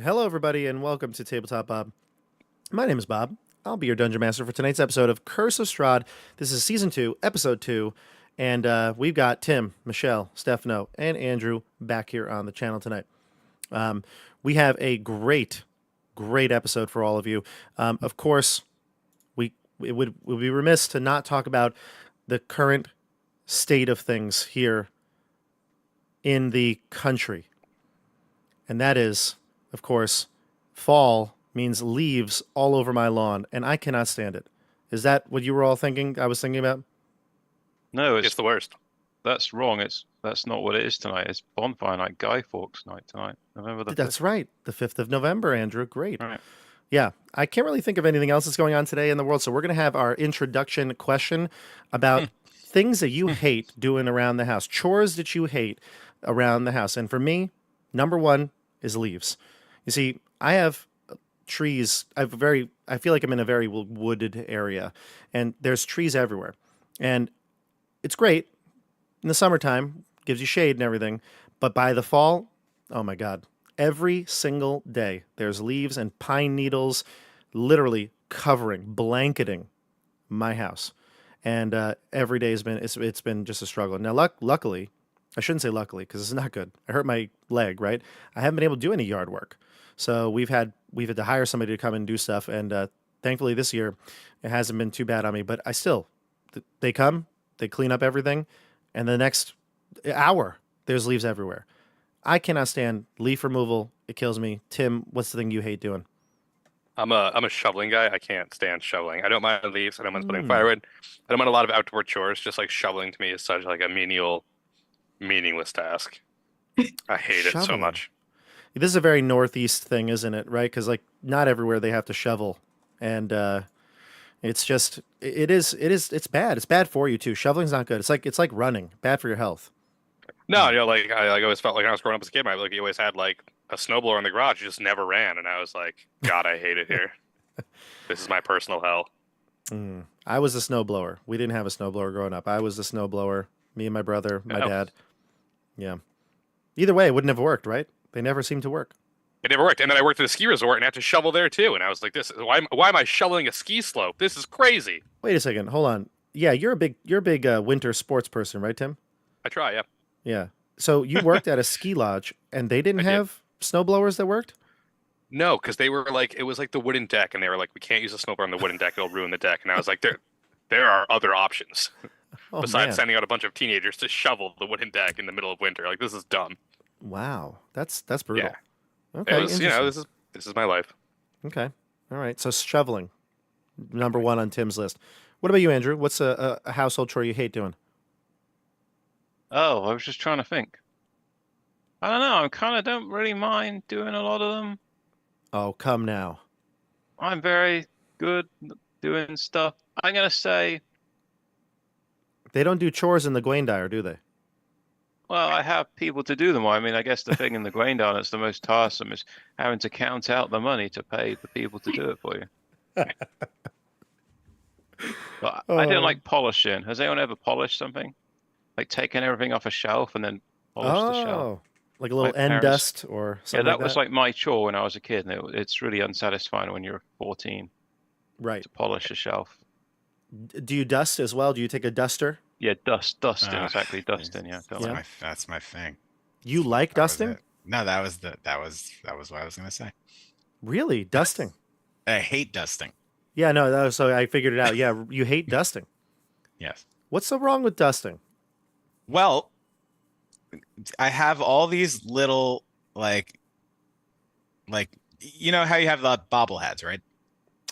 Hello, everybody, and welcome to Tabletop Bob. My name is Bob. I'll be your Dungeon Master for tonight's episode of Curse of Strahd. This is Season 2, Episode 2, and we've got Tim, Michelle, Stefano, and Andrew back here on the channel tonight. We have a great episode for all of you. Of course, it would be remiss to not talk about the current state of things here in the country. And that is, of course, fall means leaves all over my lawn, and I cannot stand it. Is that what you were all thinking? I was thinking about? No, It's the worst. that's wrong. That's not what it is tonight. It's bonfire night, Guy Fawkes night tonight. November the That's 5th. right. The 5th of November, Andrew. Great. Right. Yeah, I can't really think of anything else that's going on today in the world, so we're going to have our introduction question about things that you hate doing around the house, chores that you hate around the house. And for me, number one is leaves. You see, I have trees. I feel like I'm in a very wooded area, and there's trees everywhere. And it's great in the summertime, gives you shade and everything, but by the fall, oh my God. Every single day, there's leaves and pine needles literally blanketing my house. And every day it's been just a struggle. Now, luckily, I shouldn't say luckily because it's not good. I hurt my leg, right? I haven't been able to do any yard work. So we've had to hire somebody to come and do stuff. And thankfully this year, it hasn't been too bad on me. But they come, they clean up everything. And the next hour, there's leaves everywhere. I cannot stand leaf removal. It kills me. Tim, what's the thing you hate doing? I'm a shoveling guy. I can't stand shoveling. I don't mind leaves. I don't mind putting firewood. I don't mind a lot of outdoor chores. Just like shoveling to me is such like a meaningless task. I hate it so Shoveling. much. This is a very Northeast thing, isn't it? Right? Because like not everywhere they have to shovel, and it's bad. It's bad for you too. Shoveling's not good. It's like running. Bad for your health. No, like I always felt like when I was growing up as a kid, you always had like a snowblower in the garage. You just never ran, and I was like, God, I hate it here. This is my personal hell. I was a snowblower. We didn't have a snowblower growing up. I was the snowblower. Me and my brother, my dad. Yeah. Either way, it wouldn't have worked, right? They never seemed to work. It never worked. And then I worked at a ski resort and had to shovel there too. And I was like, why am I shoveling a ski slope? This is crazy. Wait a second. Hold on. Yeah, you're a big winter sports person, right, Tim? I try, yeah. Yeah. So you worked at a ski lodge, and they didn't have snowblowers that worked? No, because they were like, it was like the wooden deck, and they were like, we can't use a snowblower on the wooden deck; it'll ruin the deck. And I was like, there are other options besides sending out a bunch of teenagers to shovel the wooden deck in the middle of winter. Like, this is dumb. Wow, that's brutal. Yeah. Okay, it was, this is my life. Okay, all right. So shoveling, number one on Tim's list. What about you, Andrew? What's a household chore you hate doing? Oh, I was just trying to think. I don't know. I kind of don't really mind doing a lot of them. Oh, come now. I'm very good at doing stuff. I'm gonna say, They don't do chores in the Gwaindire, do they? well, I have people to do them. I mean, I guess the thing in the Gwaindire that's the most tiresome is having to count out the money to pay the people to do it for you. But I don't like polishing. Has anyone ever polished something? Like taking everything off a shelf and then polish the shelf? Like a little My end parents- dust or something Yeah, like that was that? like my chore when I was a kid, and it's really unsatisfying when you're 14 Right. to polish a shelf. Do you dust as well? Do you take a duster? Yeah, dusting, Ah, exactly, dusting. Yeah, don't Yeah. like- That's my thing. You like That was dusting? it. No, that was what I was gonna say. Really? Dusting? I hate dusting. Yeah, no, so I figured it out. Yeah, you hate dusting. Yes. What's so wrong with dusting? Well, I have all these little like you know how you have the bobbleheads, right?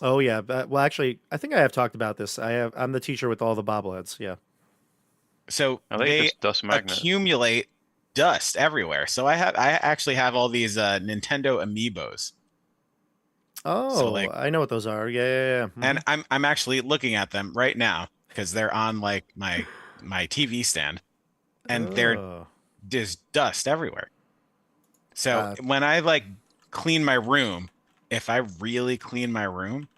Oh yeah, well actually, I think I have talked about this. I'm the teacher with all the bobbleheads. Yeah. So I think they it's dust magnet. accumulate dust everywhere. So I actually have all these Nintendo amiibos. Oh, like- I know what those are. Yeah. And I'm actually looking at them right now because they're on like my TV stand, and Oh. there's dust everywhere. So Uh, when I like clean my room, if I really clean my room,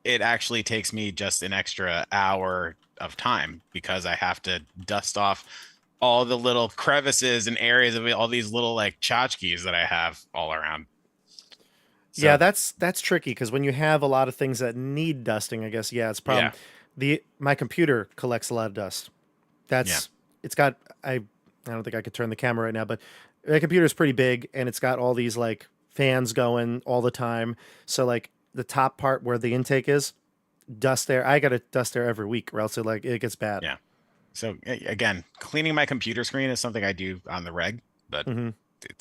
it actually takes me just an extra hour of time because I have to dust off all the little crevices and areas of all these little like tchotchkes that I have all around. So, Yeah, that's tricky because when you have a lot of things that need dusting, I guess it's a problem. My computer collects a lot of dust. It's got I don't think I could turn the camera right now, but my computer is pretty big and it's got all these like fans going all the time. So like the top part where the intake is, dust there. I got to dust there every week or else it gets bad. Yeah. So again, cleaning my computer screen is something I do on the reg, but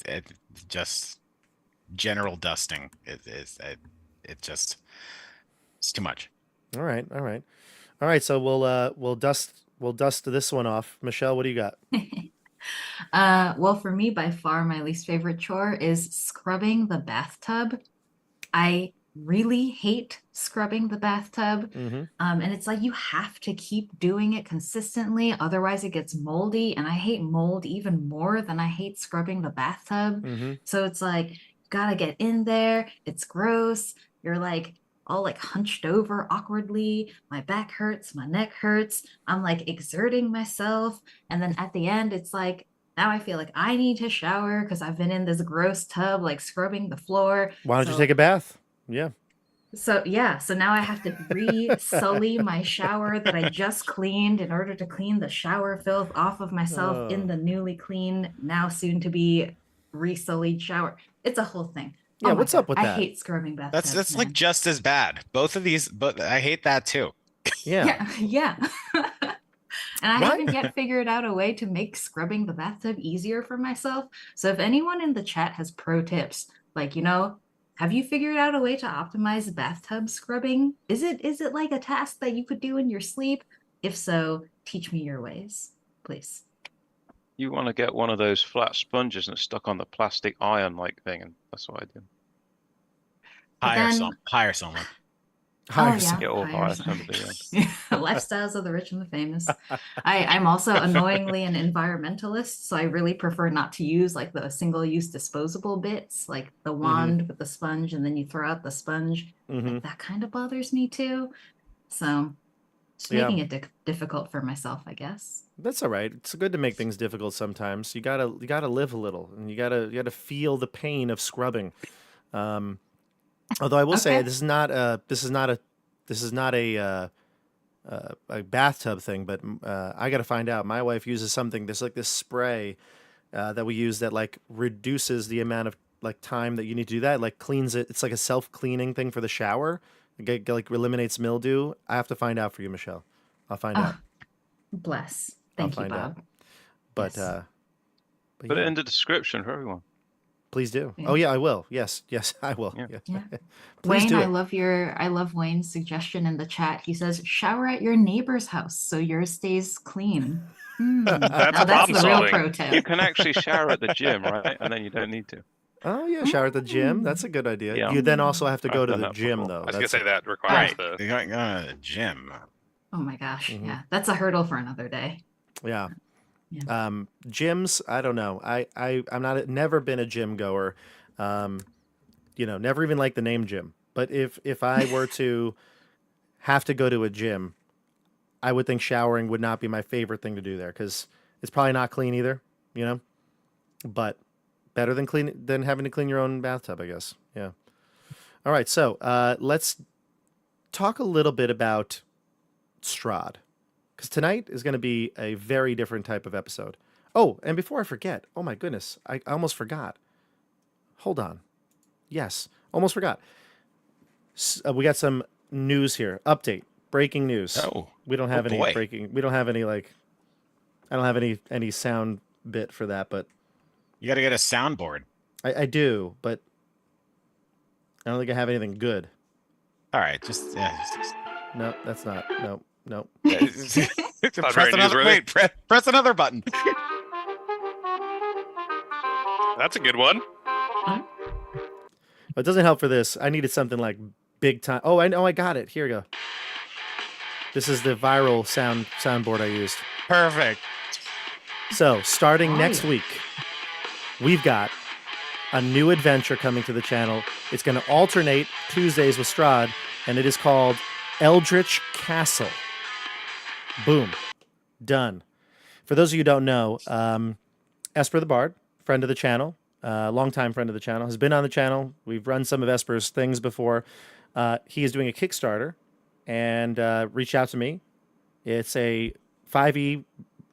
it just general dusting it's too much. All right. So we'll dust this one off. Michelle, what do you got? Well, for me, by far, my least favorite chore is scrubbing the bathtub. I really hate scrubbing the bathtub. And it's like you have to keep doing it consistently, otherwise it gets moldy. And I hate mold even more than I hate scrubbing the bathtub. So it's like, you gotta get in there. It's gross. You're like all like hunched over awkwardly. My back hurts, my neck hurts. I'm like exerting myself. And then at the end, it's like, now I feel like I need to shower because I've been in this gross tub, like scrubbing the floor. Why don't you take a bath? Yeah. So now I have to re-sully my shower that I just cleaned in order to clean the shower filth off of myself in the newly clean, now soon to be re-sullied shower. It's a whole thing. Yeah, what's up with that? I hate scrubbing bathtubs. That's like just as bad. Both of these, but I hate that too. Yeah. And I haven't yet figured out a way to make scrubbing the bathtub easier for myself. So if anyone in the chat has pro tips, like, have you figured out a way to optimize bathtub scrubbing? Is it like a task that you could do in your sleep? If so, teach me your ways, please. You want to get one of those flat sponges and it's stuck on the plastic iron-like thing, and that's what I do. Hire someone. Get all hire somebody. Lifestyles of the rich and the famous. I'm also annoyingly an environmentalist, so I really prefer not to use like the single-use disposable bits, like the wand with the sponge, and then you throw out the sponge. Like, that kind of bothers me too. So just making it difficult for myself, I guess. That's all right. It's good to make things difficult sometimes. You gotta live a little, and you gotta feel the pain of scrubbing. Although I will say this is not a bathtub thing, but I got to find out. My wife uses something. There's like this spray that we use that like reduces the amount of like time that you need to do that. It, like cleans it. It's like a self-cleaning thing for the shower. It like eliminates mildew. I have to find out for you, Michelle. I'll find out. Bless. Thank you, Bob. But yes. Put it in the description for everyone. Please do. Yeah. Oh yeah, I will. Yes, I will. Yeah. Please Wayne, do I love Wayne's suggestion in the chat. He says, shower at your neighbor's house so yours stays clean. That's the real pro tip. You can actually shower at the gym, right? And then you don't need to. Oh yeah, shower at the gym. That's a good idea. Yeah. You then also have to go to the gym though. I was gonna say that requires the gym. Oh my gosh. Yeah. That's a hurdle for another day. Yeah. Gyms, I don't know. I'm never been a gym goer. Never even liked the name gym. But if I were to have to go to a gym, I would think showering would not be my favorite thing to do there because it's probably not clean either, but better than having to clean your own bathtub, I guess. Yeah. All right. So, let's talk a little bit about Strahd. Because tonight is going to be a very different type of episode. Oh, and before I forget, oh my goodness, I almost forgot. Hold on. Yes, almost forgot. We got some news here. Update. Breaking news. Oh, we don't have any breaking. We don't have any I don't have any sound bit for that, but you got to get a soundboard. I do, but I don't think I have anything good. All right, just no, that's not. No. Press another button. That's a good one. It doesn't help for this. I needed something like big time. Oh, I know. I got it. Here we go. This is the viral soundboard I used. Perfect. So starting next week, we've got a new adventure coming to the channel. It's going to alternate Tuesdays with Strahd, and it is called Eldritch Castle. Boom. Done. For those of you who don't know, Esper the Bard, friend of the channel, longtime friend of the channel, has been on the channel. We've run some of Esper's things before. He is doing a Kickstarter and reached out to me. It's a 5e,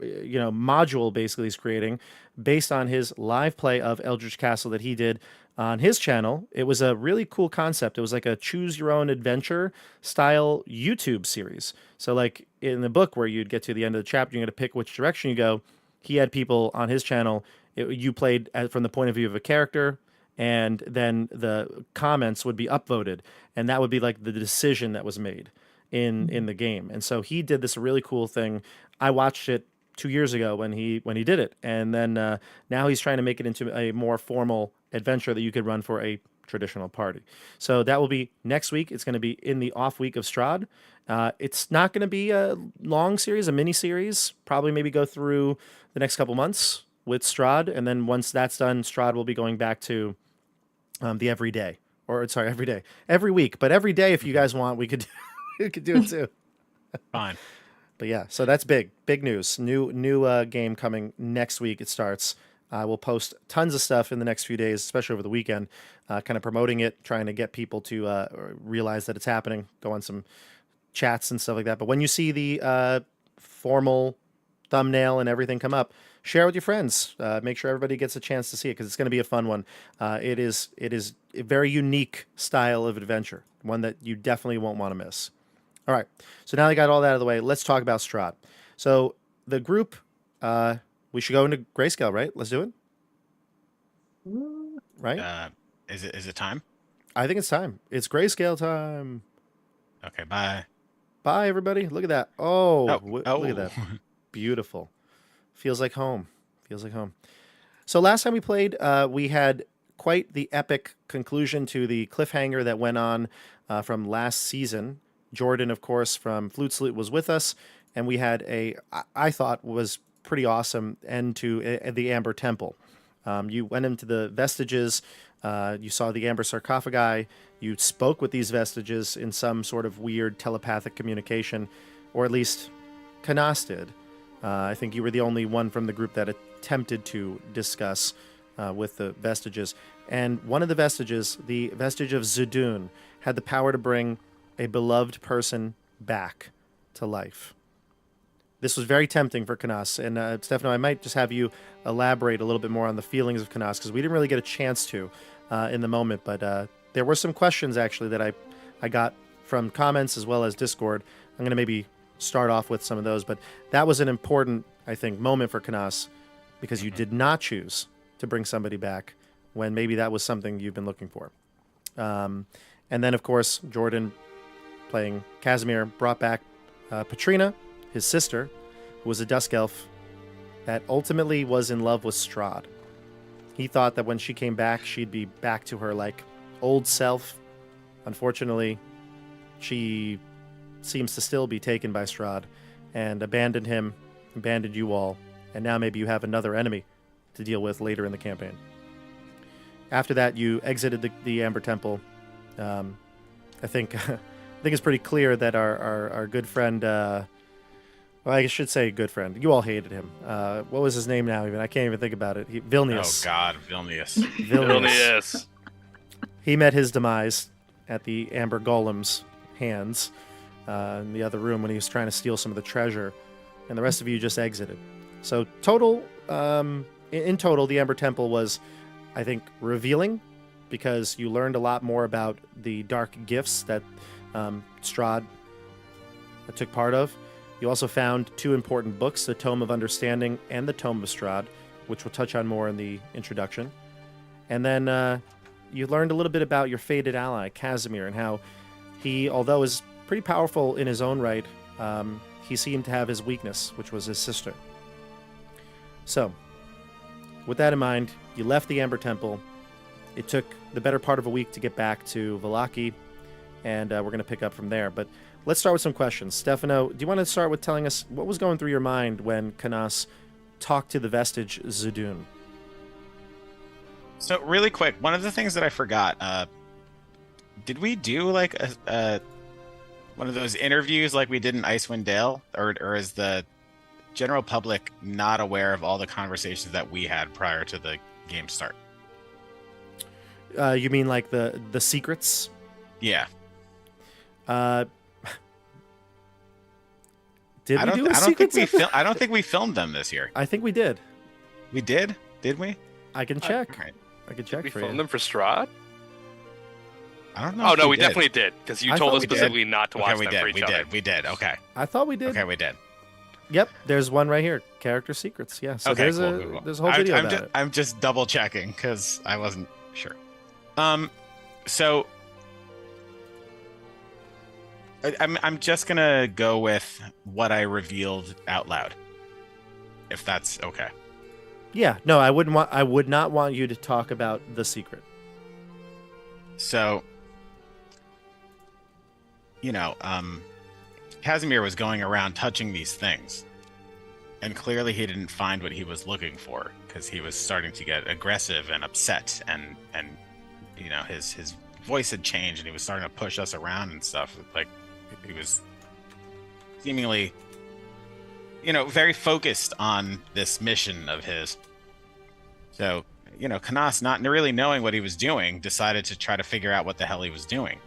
module basically he's creating based on his live play of Eldritch Castle that he did on his channel. It was a really cool concept. It was like a choose your own adventure style YouTube series. So like in the book where you'd get to the end of the chapter, you're going to pick which direction you go. He had people on his channel. You played from the point of view of a character, and then the comments would be upvoted, and that would be like the decision that was made in the game. And so he did this really cool thing. I watched it 2 years ago when he did it, and then now he's trying to make it into a more formal adventure that you could run for a traditional party. So that will be next week. It's going to be in the off week of Strahd. It's not going to be a long series, a mini series. Probably maybe go through the next couple months with Strahd, and then once that's done, Strahd will be going back to the every week. But every day, if you guys want, we could we could do it too. Fine. But yeah, so that's big news. New game coming next week. It starts. We'll post tons of stuff in the next few days, especially over the weekend, kind of promoting it, trying to get people to realize that it's happening, go on some chats and stuff like that. But when you see the formal thumbnail and everything come up, share with your friends. Make sure everybody gets a chance to see it because it's going to be a fun one. It is a very unique style of adventure, one that you definitely won't want to miss. All right, so now I got all that out of the way. Let's talk about Strahd. So the group, we should go into grayscale, right? Let's do it. Right? Is it time? I think it's time. It's grayscale time. Okay, bye. Bye, everybody. Look at that. Oh. Look at that. Oh. Beautiful. Feels like home. So last time we played, we had quite the epic conclusion to the cliffhanger that went on from last season. Jordan, of course, from Flutes Loot was with us, and we had I thought was pretty awesome end to the Amber Temple. You went into the vestiges, you saw the Amber sarcophagi, you spoke with these vestiges in some sort of weird telepathic communication, or at least Canas did. I think you were the only one from the group that attempted to discuss with the vestiges. And one of the vestiges, the vestige of Zudun, had the power to bring a beloved person back to life. This was very tempting for Canas. And Stefano, I might just have you elaborate a little bit more on the feelings of Canas, because we didn't really get a chance to in the moment. But there were some questions, actually, that I got from comments as well as Discord. I'm going to maybe start off with some of those. But that was an important, I think, moment for Canas, because you did not choose to bring somebody back when maybe that was something you've been looking for. And then, of course, Jordan, playing Casimir, brought back Patrina, his sister, who was a Dusk Elf that ultimately was in love with Strahd. He thought that when she came back, she'd be back to her, like, old self. Unfortunately, she seems to still be taken by Strahd and abandoned him, abandoned you all, and now maybe you have another enemy to deal with later in the campaign. After that, you exited the Amber Temple. I think it's pretty clear that our good friend, well, I should say good friend. You all hated him. What was his name now? Even I can't even think about it. Vilnius. Oh God, Vilnius. Vilnius. He met his demise at the Amber Golem's hands in the other room when he was trying to steal some of the treasure, and the rest of you just exited. So total, in total, the Amber Temple was, I think, revealing, because you learned a lot more about the dark gifts that Strahd took part of. You also found 2 important books, the Tome of Understanding and the Tome of Strahd, which we'll touch on more in the introduction. And then you learned a little bit about your fated ally, Casimir, and how he, although is pretty powerful in his own right, he seemed to have his weakness, which was his sister. So, with that in mind, you left the Amber Temple. It took the better part of a week to get back to Vallaki, and we're going to pick up from there. But let's start with some questions. Stefano, do you want to start with telling us what was going through your mind when Canas talked to the vestige Zudun? So really quick, one of the things that I forgot, did we do like a one of those interviews like we did in Icewind Dale, or is the general public not aware of all the conversations that we had prior to the game start? You mean like the secrets? Yeah. Uh, did I we don't. do a I don't secrets think we. episode? I don't think we filmed them this year. I think we did. We did. Did we? I can check. Alright. I can check We for filmed you. them for Strahd? I don't know. Oh if no, we did. definitely did because you I told thought us we did. specifically not to watch Okay, we them did. for each We other. did. We did. Okay. I thought we did. Okay, we did. Yep, there's one right here. Character secrets. Yeah. So Okay, there's cool. there's a whole video about it. I'm just double checking because I wasn't sure. So I'm just gonna go with what I revealed out loud, if that's okay. Yeah. No, I would not want you to talk about the secret. So, Casimir was going around touching these things, and clearly he didn't find what he was looking for because he was starting to get aggressive and upset, and his voice had changed, and he was starting to push us around and stuff. Like he was seemingly, very focused on this mission of his. So, Canas, not really knowing what he was doing, decided to try to figure out what the hell he was doing.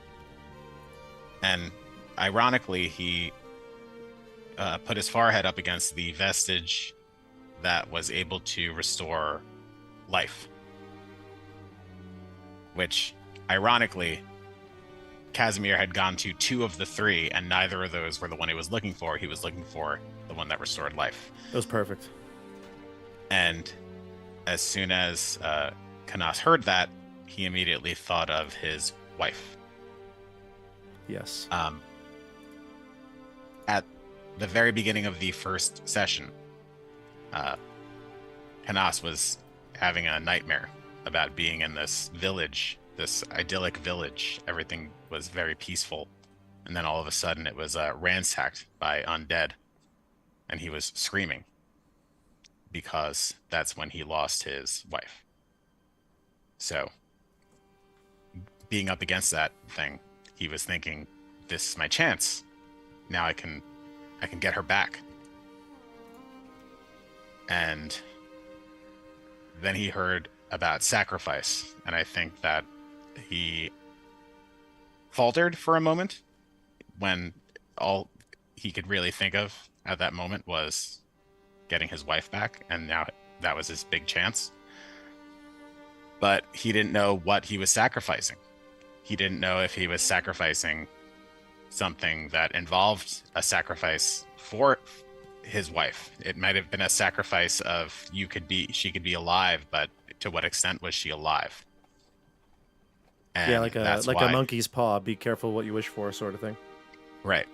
And ironically, he put his forehead up against the vestige that was able to restore life. Which, ironically, Casimir had gone to 2 of the 3, and neither of those were the one he was looking for. He was looking for the one that restored life. It was perfect. And as soon as Canas heard that, he immediately thought of his wife. Yes. At the very beginning of the first session, Canas was having a nightmare about being in this village, this idyllic village. Everything was very peaceful. And then all of a sudden it was ransacked by undead. And he was screaming because that's when he lost his wife. So, being up against that thing, he was thinking, this is my chance. Now I can get her back. And then he heard about sacrifice, and I think that he faltered for a moment when all he could really think of at that moment was getting his wife back, and now that was his big chance. But he didn't know what he was sacrificing. He didn't know if he was sacrificing something that involved a sacrifice for his wife. It might have been a sacrifice of she could be alive, but to what extent was she alive? And yeah, like that's a why- monkey's paw. Be careful what you wish for, sort of thing. Right.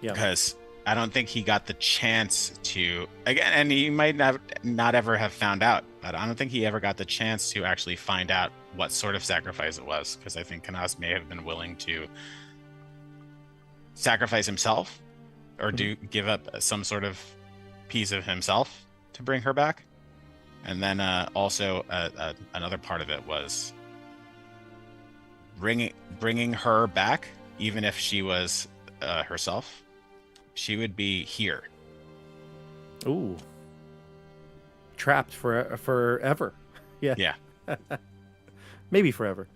Yeah. Because I don't think he got the chance to, again, and he might not ever have found out, but I don't think he ever got the chance to actually find out what sort of sacrifice it was, because I think Canas may have been willing to sacrifice himself or give up some sort of piece of himself to bring her back. And then also another part of it was bringing her back, even if she was herself. She would be here. Ooh. Trapped forever. Yeah. Yeah. Maybe forever.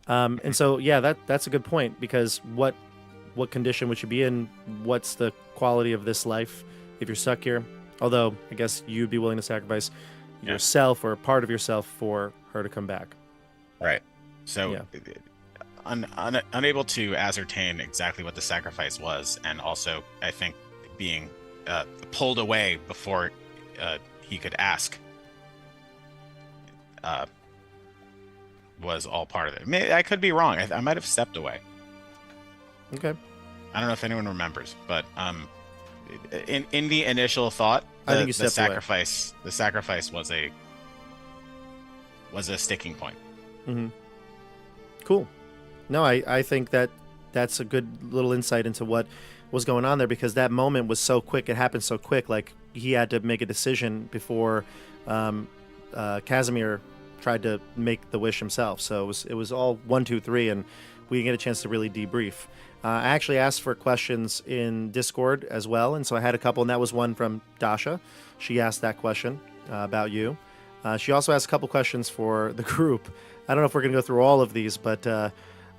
And so, yeah, that's a good point, because what condition would you be in? What's the quality of this life if you're stuck here? Although, I guess you'd be willing to sacrifice yourself or a part of yourself for her to come back. Right. So, Yeah. Unable to ascertain exactly what the sacrifice was, and also, I think, being pulled away before he could ask was all part of it. I could be wrong. I might have stepped away. Okay. I don't know if anyone remembers, but in the initial thought, I think you the stepped away. sacrifice was a sticking point. Mm-hmm. Cool. No, I think that's a good little insight into what was going on there, because that moment was so quick. It happened so quick. Like, he had to make a decision before Casimir tried to make the wish himself. So it was all 1, 2, 3, and we didn't get a chance to really debrief. I actually asked for questions in Discord as well, and so I had a couple, and that was one from Dasha. She asked that question about you. She also has a couple questions for the group. I don't know if we're going to go through all of these, but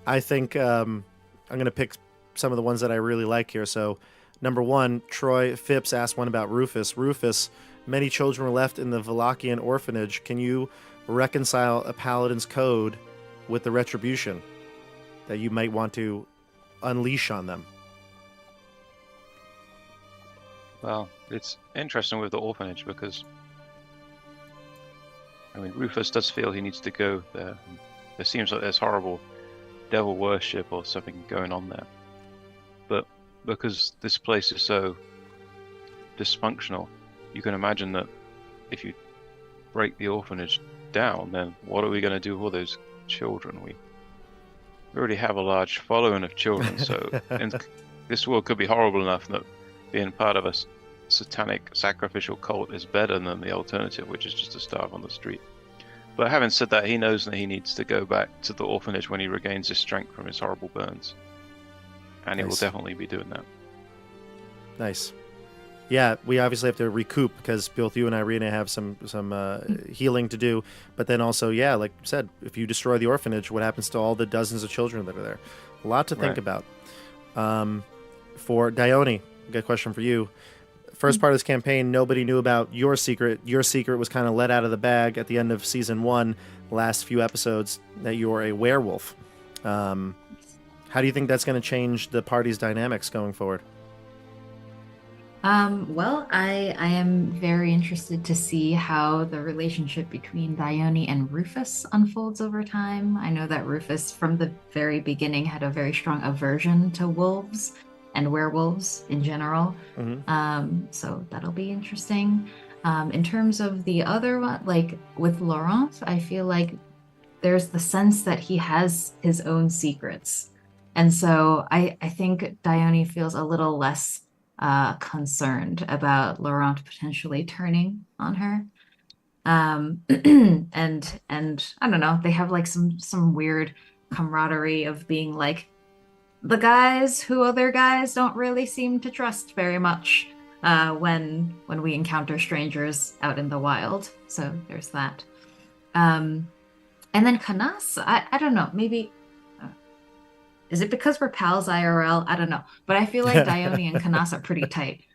I think I'm going to pick some of the ones that I really like here. So, number one, Troy Phipps asked one about Rufus. Rufus, many children were left in the Vallakian orphanage. Can you reconcile a paladin's code with the retribution that you might want to unleash on them? Well, it's interesting with the orphanage because, I mean, Rufus does feel he needs to go there. There seems like there's horrible devil worship or something going on there. But because this place is so dysfunctional, you can imagine that if you break the orphanage down, then what are we going to do with all those children? We already have a large following of children, so this world could be horrible enough that being part of a satanic sacrificial cult is better than the alternative, which is just to starve on the street. But having said that, he knows that he needs to go back to the orphanage when he regains his strength from his horrible burns. And he will definitely be doing that. Nice. Yeah, we obviously have to recoup because both you and Irina have some healing to do. But then also, yeah, like you said, if you destroy the orphanage, what happens to all the dozens of children that are there? A lot to think about. For Dione, got a question for you. First part of this campaign, nobody knew about your secret. Your secret was kind of let out of the bag at the end of season 1, last few episodes, that you're a werewolf. How do you think that's going to change the party's dynamics going forward? Well, I am very interested to see how the relationship between Dione and Rufus unfolds over time. I know that Rufus, from the very beginning, had a very strong aversion to wolves and werewolves in general. So that'll be interesting. In terms of the other one, like with Laurent, I feel like there's the sense that he has his own secrets. And so I think Dione feels a little less concerned about Laurent potentially turning on her. And I don't know, they have like some weird camaraderie of being like the guys who other guys don't really seem to trust very much when we encounter strangers out in the wild. So there's that. And then Canas, I don't know, maybe is it because we're pals IRL? I don't know, but I feel like Dione and Canas are pretty tight.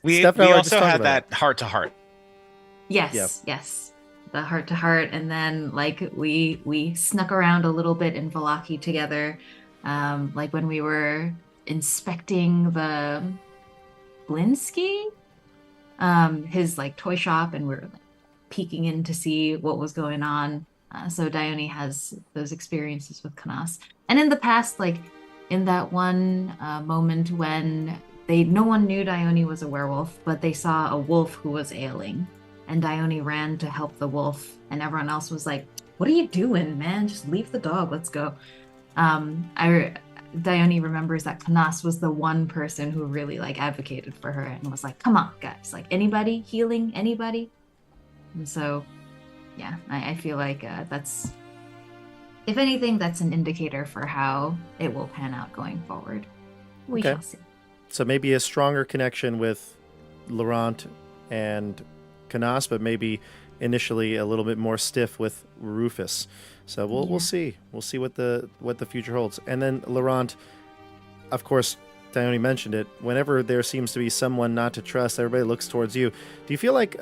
We Stefano also had that heart to heart. Yes, yes, the heart to heart, and then like we snuck around a little bit in Vallaki together, like when we were inspecting the Blinsky, his like toy shop, and we were like peeking in to see what was going on. So Dione has those experiences with Canas. And in the past, like in that one moment when no one knew Dione was a werewolf, but they saw a wolf who was ailing. And Dione ran to help the wolf. And everyone else was like, what are you doing, man? Just leave the dog. Let's go. Dione remembers that Canas was the one person who really like advocated for her and was like, come on, guys. Like anybody healing, anybody? And so... yeah, I feel like that's, if anything, that's an indicator for how it will pan out going forward. We shall see. So maybe a stronger connection with Laurent and Canas, but maybe initially a little bit more stiff with Rufus. So we'll see. We'll see what the future holds. And then Laurent, of course, Dione mentioned it. Whenever there seems to be someone not to trust, everybody looks towards you. Do you feel like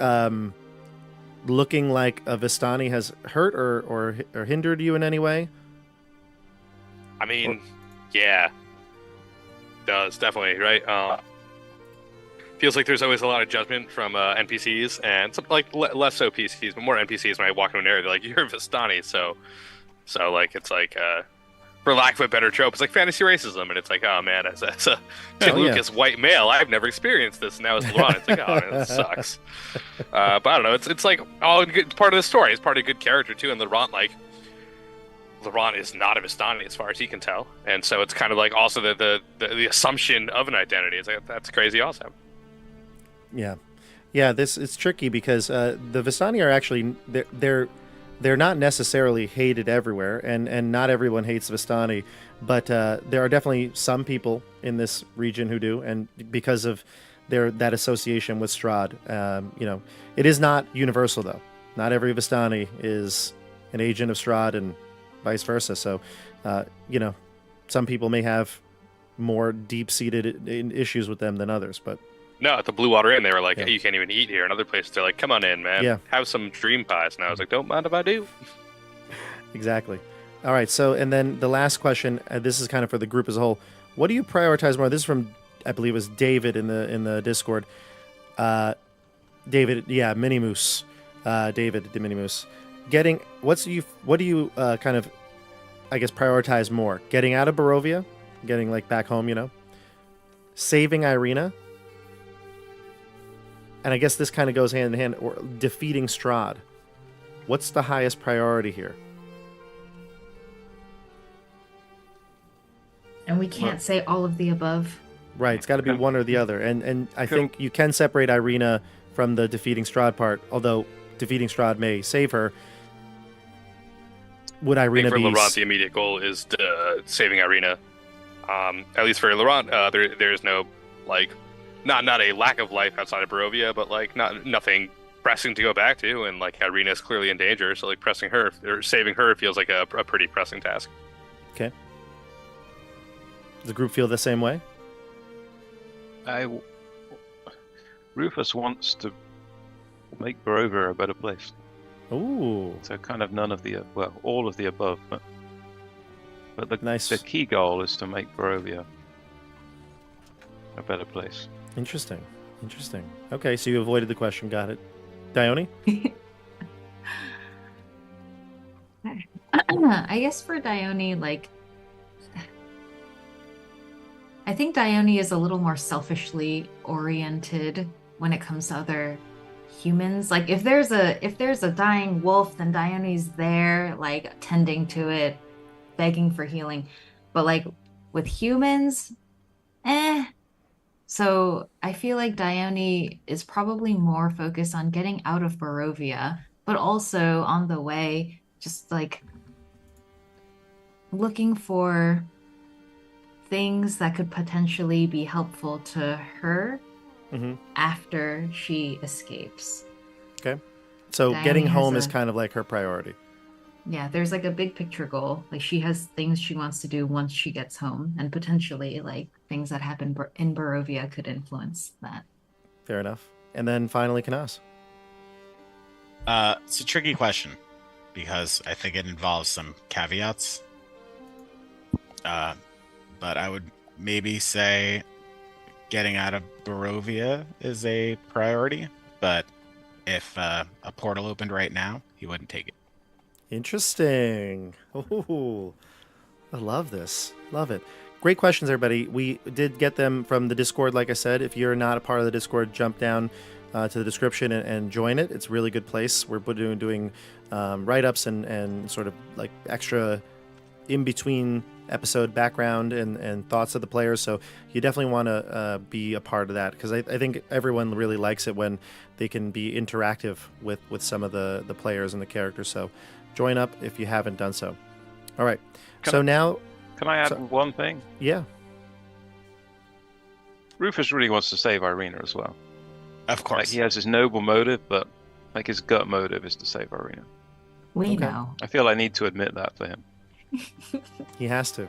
looking like a Vistani has hurt or hindered you in any way? I mean, yeah, does definitely, right? Feels like there's always a lot of judgment from NPCs and some, like less so PCs, but more NPCs. When I walk into an area, they're like, "You're a Vistani," so like it's like for lack of a better trope, it's like fantasy racism, and it's like, oh man, as a Tim Lucas white male, I've never experienced this, and now it's Laurent. It's like, oh man, this sucks. But I don't know, it's like all good, part of the story. It's part of a good character too, and Laurent is not a Vistani as far as he can tell, and so it's kind of like also the assumption of an identity. It's like that's crazy also. Yeah. This it's tricky because the Vistani are actually they're not necessarily hated everywhere, and not everyone hates Vistani, but there are definitely some people in this region who do, and because of that association with Strahd. It is not universal though. Not every Vistani is an agent of Strahd, and vice versa. So, some people may have more deep-seated issues with them than others. But no, at the Blue Water Inn, they were like, Yeah. hey, you can't even eat here. Another place, they're like, come on in, man. Yeah. Have some dream pies. And I was like, don't mind if I do. exactly. All right. So, and then the last question. This is kind of for the group as a whole. What do you prioritize more? This is from, I believe, it was David in the Discord. David, yeah, Mini Moose. David, the Mini Moose. What do you kind of, I guess, prioritize more? Getting out of Barovia, getting like back home, saving Irina, and I guess this kind of goes hand in hand, or defeating Strahd. What's the highest priority here? And we can't say all of the above. Right, it's got to be one or the other, and I think you can separate Irina from the defeating Strahd part, although defeating Strahd may save her. Would I think Irina for be... Laurent, the immediate goal is saving Irina. At least for Laurent, there's no, like, not a lack of life outside of Barovia, but, like, nothing pressing to go back to, and, like, Irina is clearly in danger, so, like, pressing her, or saving her feels like a pretty pressing task. Okay. Does the group feel the same way? Rufus wants to make Barovia a better place. Ooh. So kind of none of the, all of the above, but the Nice. the key goal is to make Barovia a better place. Interesting. Okay, so you avoided the question. Got it. Dione? I guess for Dione, like, I think Dione is a little more selfishly oriented when it comes to other humans. Like, if there's a dying wolf, then Dione's there, like, tending to it, begging for healing. But, like, with humans, So I feel like Dione is probably more focused on getting out of Barovia, but also on the way, just like looking for things that could potentially be helpful to her after she escapes. Okay. So Dione getting has home is a- kind of like her priority. Yeah, there's like a big picture goal. Like, she has things she wants to do once she gets home, and potentially like things that happen in Barovia could influence that. Fair enough. And then finally, Canas. It's a tricky question because I think it involves some caveats. But I would maybe say getting out of Barovia is a priority. But if a portal opened right now, he wouldn't take it. Interesting. Ooh, I love this. Love it. Great questions, everybody. We did get them from the Discord, like I said. If you're not a part of the Discord, jump down to the description and join it. It's a really good place. We're doing write-ups and sort of like extra in-between episode background and thoughts of the players. So you definitely want to be a part of that, because I think everyone really likes it when they can be interactive with some of the players and the characters. So join up if you haven't done so. All right. Can I add one thing? Yeah. Rufus really wants to save Irina as well. Of course. Like, he has his noble motive, but like his gut motive is to save Irina. We know. I feel I need to admit that for him. He has to.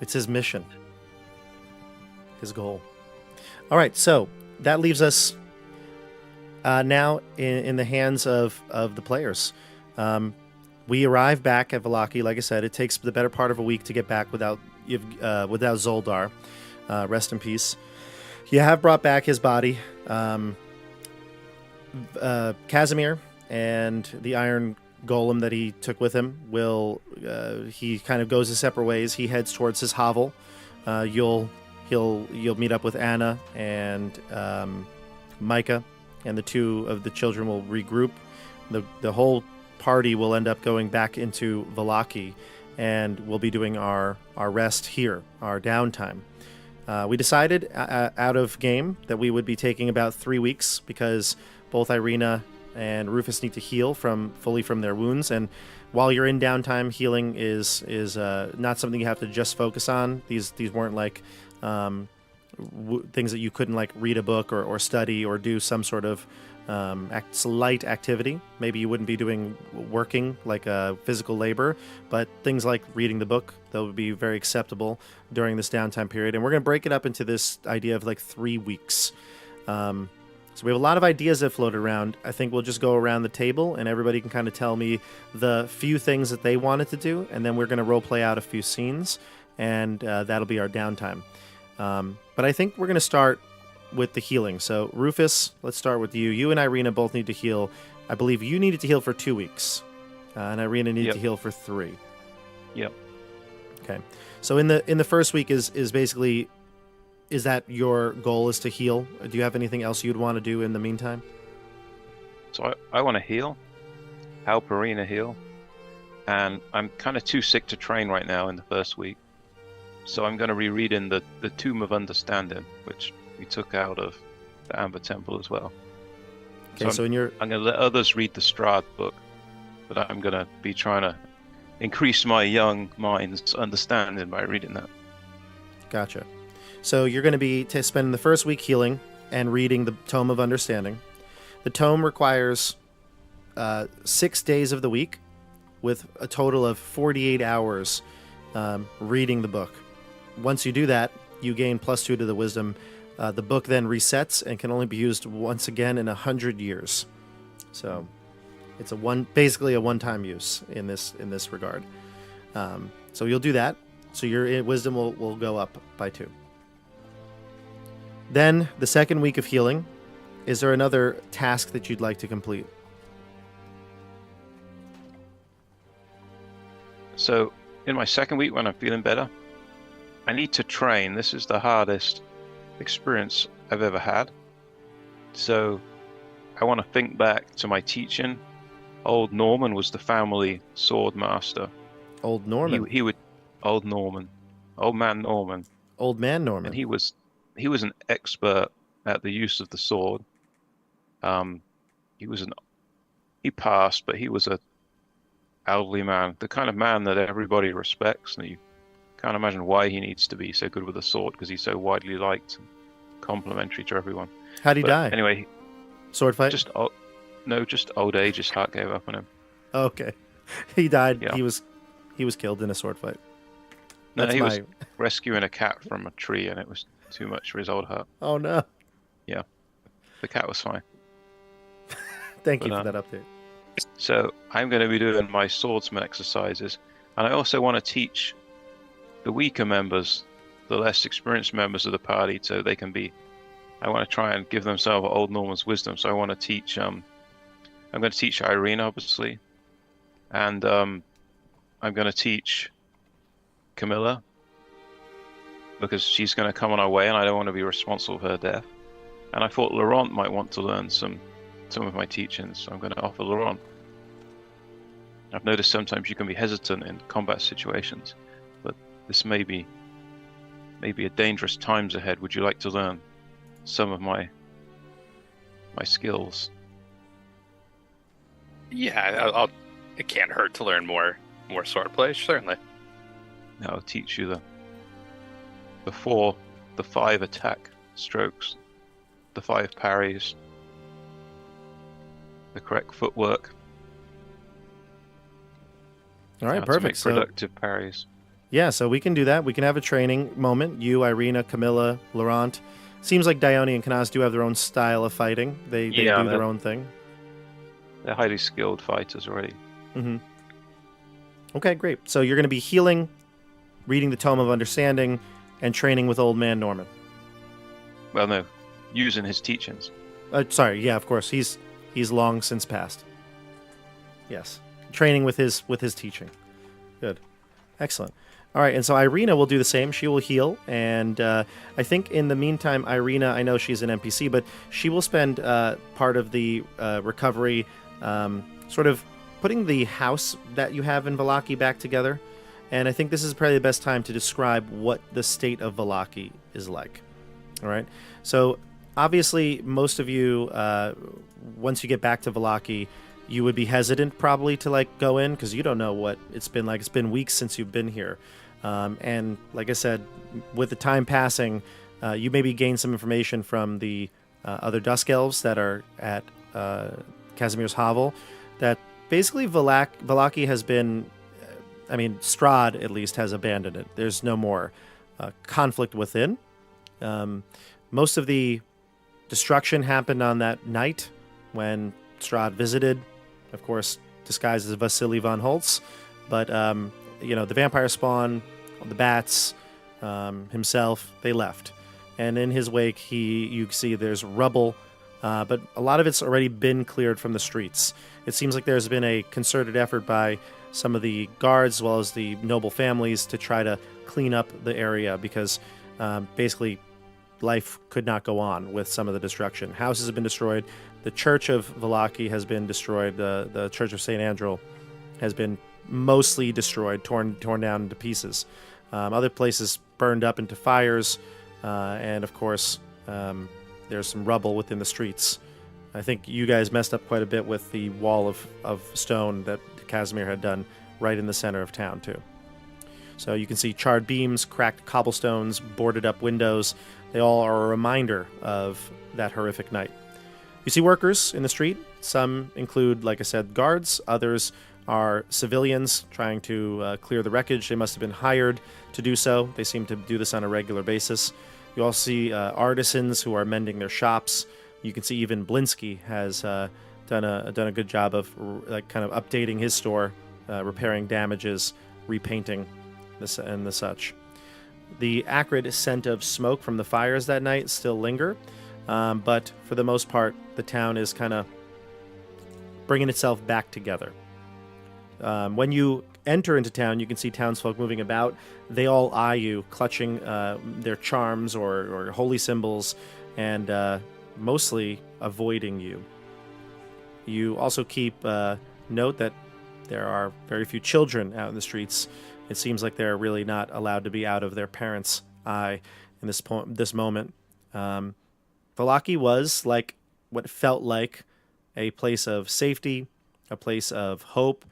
It's his mission. His goal. All right. So that leaves us now in the hands of the players. We arrive back at Vallaki. Like I said, it takes the better part of a week to get back without Zoldar. Rest in peace. You have brought back his body. Casimir and the Iron Golem that he took with him he kind of goes his separate ways. He heads towards his hovel. You'll meet up with Anna and Micah, and the two of the children will regroup. The whole party will end up going back into Vallaki, and we'll be doing our rest here, our downtime. We decided out of game that we would be taking about 3 weeks, because both Irina and Rufus need to heal fully from their wounds. And while you're in downtime, healing is not something you have to just focus on. These weren't like things that you couldn't like read a book or study or do some sort of slight activity. Maybe you wouldn't be doing working like physical labor, but things like reading the book, that would be very acceptable during this downtime period. And we're going to break it up into this idea of like 3 weeks. So we have a lot of ideas that floated around. I think we'll just go around the table and everybody can kind of tell me the few things that they wanted to do, and then we're going to role play out a few scenes, and that'll be our downtime. But I think we're going to start with the healing. So Rufus, let's start with you. You and Irina both need to heal. I believe you needed to heal for 2 weeks, and Irina needed to heal for 3. Yep. Okay. So in the first week is basically, is that your goal, is to heal? Do you have anything else you'd want to do in the meantime? So I want to heal, help Irina heal, and I'm kind of too sick to train right now in the first week. So I'm going to reread in the Tome of Understanding, which we took out of the Amber Temple as well. Okay, so I'm going to let others read the Strahd book, but I'm going to be trying to increase my young mind's understanding by reading that. Gotcha. So you're going to be spending the first week healing and reading the Tome of Understanding. The tome requires 6 days of the week with a total of 48 hours reading the book. Once you do that, you gain +2 to the wisdom. The book then resets and can only be used once again in 100 years. So it's basically a one-time use in this regard. So you'll do that. So your wisdom will go up by 2. Then the second week of healing, is there another task that you'd like to complete? So in my second week, when I'm feeling better, I need to train. This is the hardest experience I've ever had. So I want to think back to my teaching. Old Norman was the family sword master. Old Norman? Old man Norman. Old man Norman. And he was an expert at the use of the sword. He passed, but he was a elderly man, the kind of man that everybody respects, and you can't imagine why he needs to be so good with a sword, because he's so widely liked and complimentary to everyone. How'd he die? Anyway, sword fight? Just old age. His heart gave up on him. Okay, he died. Yeah. He was killed in a sword fight. No, he was rescuing a cat from a tree, and it was too much for his old heart. Oh no. Yeah, the cat was fine. Thank you for that update. So I'm going to be doing my swordsman exercises, and I also want to teach the weaker members, the less experienced members of the party, so they can be. I want to try and give them some of Old Norman's wisdom. So I want to teach. I'm going to teach Irina, obviously, and I'm going to teach Camilla, because she's going to come on our way, and I don't want to be responsible for her death. And I thought Laurent might want to learn some of my teachings, so I'm going to offer Laurent. I've noticed sometimes you can be hesitant in combat situations, but this may be a dangerous times ahead. Would you like to learn some of my skills? Yeah, it can't hurt to learn more swordplay, certainly. I'll teach you the 5 attack strokes, the 5 parries, the correct footwork. All right, to perfect. make productive parries. Yeah, so we can do that. We can have a training moment. You, Irina, Camilla, Laurent. Seems like Dione and Canas do have their own style of fighting. They do their own thing. They're highly skilled fighters already. Mm-hmm. Okay, great. So you're going to be healing, reading the Tome of Understanding, and training with Old Man Norman. Well, no, using his teachings. Sorry, yeah, of course. He's long since passed. Yes, training with his teaching. Good, excellent. All right, and so Irina will do the same. She will heal, and I think in the meantime, Irina, I know she's an NPC, but she will spend part of the recovery sort of putting the house that you have in Vallaki back together. And I think this is probably the best time to describe what the state of Vallaki is like. All right, so obviously most of you, once you get back to Vallaki, you would be hesitant probably to like go in because you don't know what it's been like. It's been weeks since you've been here. And like I said, with the time passing, You maybe gain some information from the other Dusk Elves that are at Casimir's hovel, that basically Vallaki has been, Strahd at least has abandoned it. There's no more conflict within. Most of the destruction happened on that night when Strahd visited, of course, disguised as Vasily von Holtz. But, the vampire spawn, the bats, himself, they left. And in his wake, you see there's rubble, but a lot of it's already been cleared from the streets. It seems like there's been a concerted effort by some of the guards as well as the noble families to try to clean up the area because basically life could not go on with some of the destruction. Houses have been destroyed. The Church of Vallaki has been destroyed. The Church of St. Andrew has been mostly destroyed, torn down into pieces. Other places burned up into fires. And of course, there's some rubble within the streets. I think you guys messed up quite a bit with the wall of stone that Casimir had done right in the center of town, too. So you can see charred beams, cracked cobblestones, boarded up windows. They all are a reminder of that horrific night. You see workers in the street. Some include, like I said, guards. Others are civilians trying to clear the wreckage. They must have been hired to do so. They seem to do this on a regular basis. You also see artisans who are mending their shops. You can see even Blinsky has done a good job of kind of updating his store, repairing damages, repainting this and the such. The acrid scent of smoke from the fires that night still linger, but for the most part, the town is kind of bringing itself back together. When you enter into town, you can see townsfolk moving about. They all eye you, clutching their charms or holy symbols, and mostly avoiding you. You also keep note that there are very few children out in the streets. It seems like they're really not allowed to be out of their parents' eye in this moment. Vallaki was like what felt like a place of safety, a place of hope,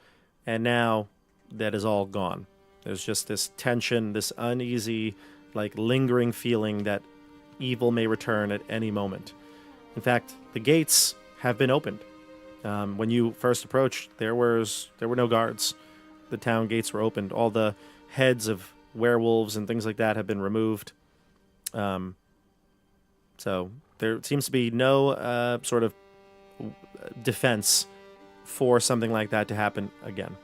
and now that is all gone. There's just this tension, this uneasy, lingering feeling that evil may return at any moment. In fact, the gates have been opened. When you first approached, there were no guards. The town gates were opened. All the heads of werewolves and things like that have been removed. So there seems to be no sort of defense for something like that to happen again.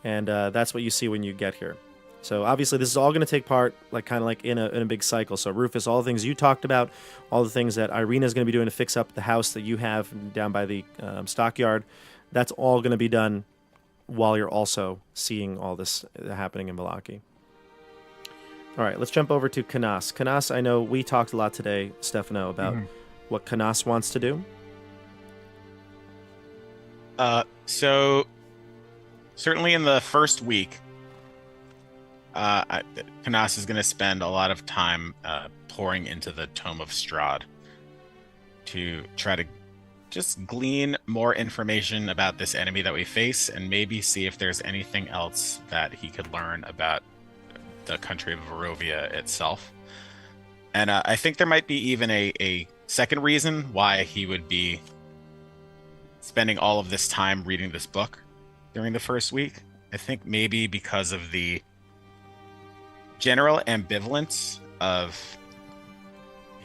And that's what you see when you get here. So obviously this is all going to take part in a big cycle. So Rufus, all the things you talked about, all the things that Irina is going to be doing to fix up the house that you have down by the stockyard, that's all going to be done while you're also seeing all this happening in Vallaki. All right, let's jump over to Canas. Canas, I know we talked a lot today, Stefano, about what Canas wants to do. So certainly in the first week, Canas is going to spend a lot of time pouring into the Tome of Strahd to try to just glean more information about this enemy that we face and maybe see if there's anything else that he could learn about the country of Barovia itself. And I think there might be even a second reason why he would be spending all of this time reading this book during the first week. I think maybe because of the general ambivalence of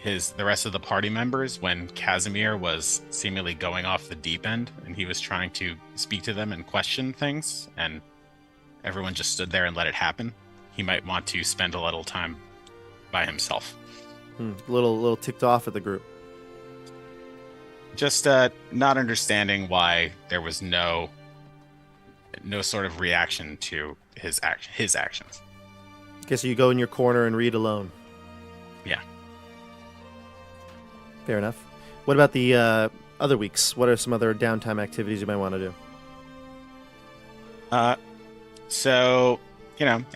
the rest of the party members when Casimir was seemingly going off the deep end and he was trying to speak to them and question things and everyone just stood there and let it happen. He might want to spend a little time by himself. A little ticked off at the group. Just not understanding why there was no sort of reaction to his actions. Okay, so you go in your corner and read alone. Yeah. Fair enough. What about the other weeks? What are some other downtime activities you might want to do? So,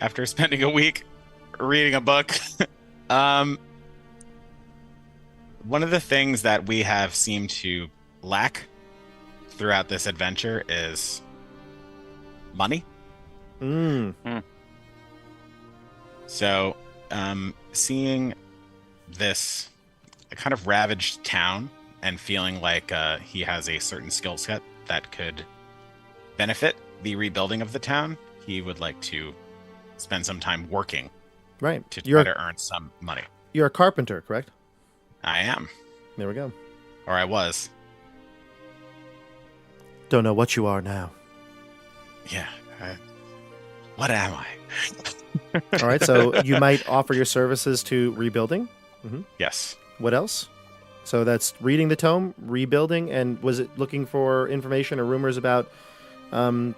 after spending a week reading a book, one of the things that we have seemed to lack throughout this adventure is money. So, seeing this kind of ravaged town and feeling like he has a certain skill set that could benefit the rebuilding of the town, he would like to spend some time working Right. to try to earn some money. You're a carpenter, correct? I am, There we go. or I was. Don't know what you are now. Yeah. What am I? All right, so you might offer your services to rebuilding. Yes. What else? So that's reading the tome, rebuilding, and was it looking for information or rumors about Barovia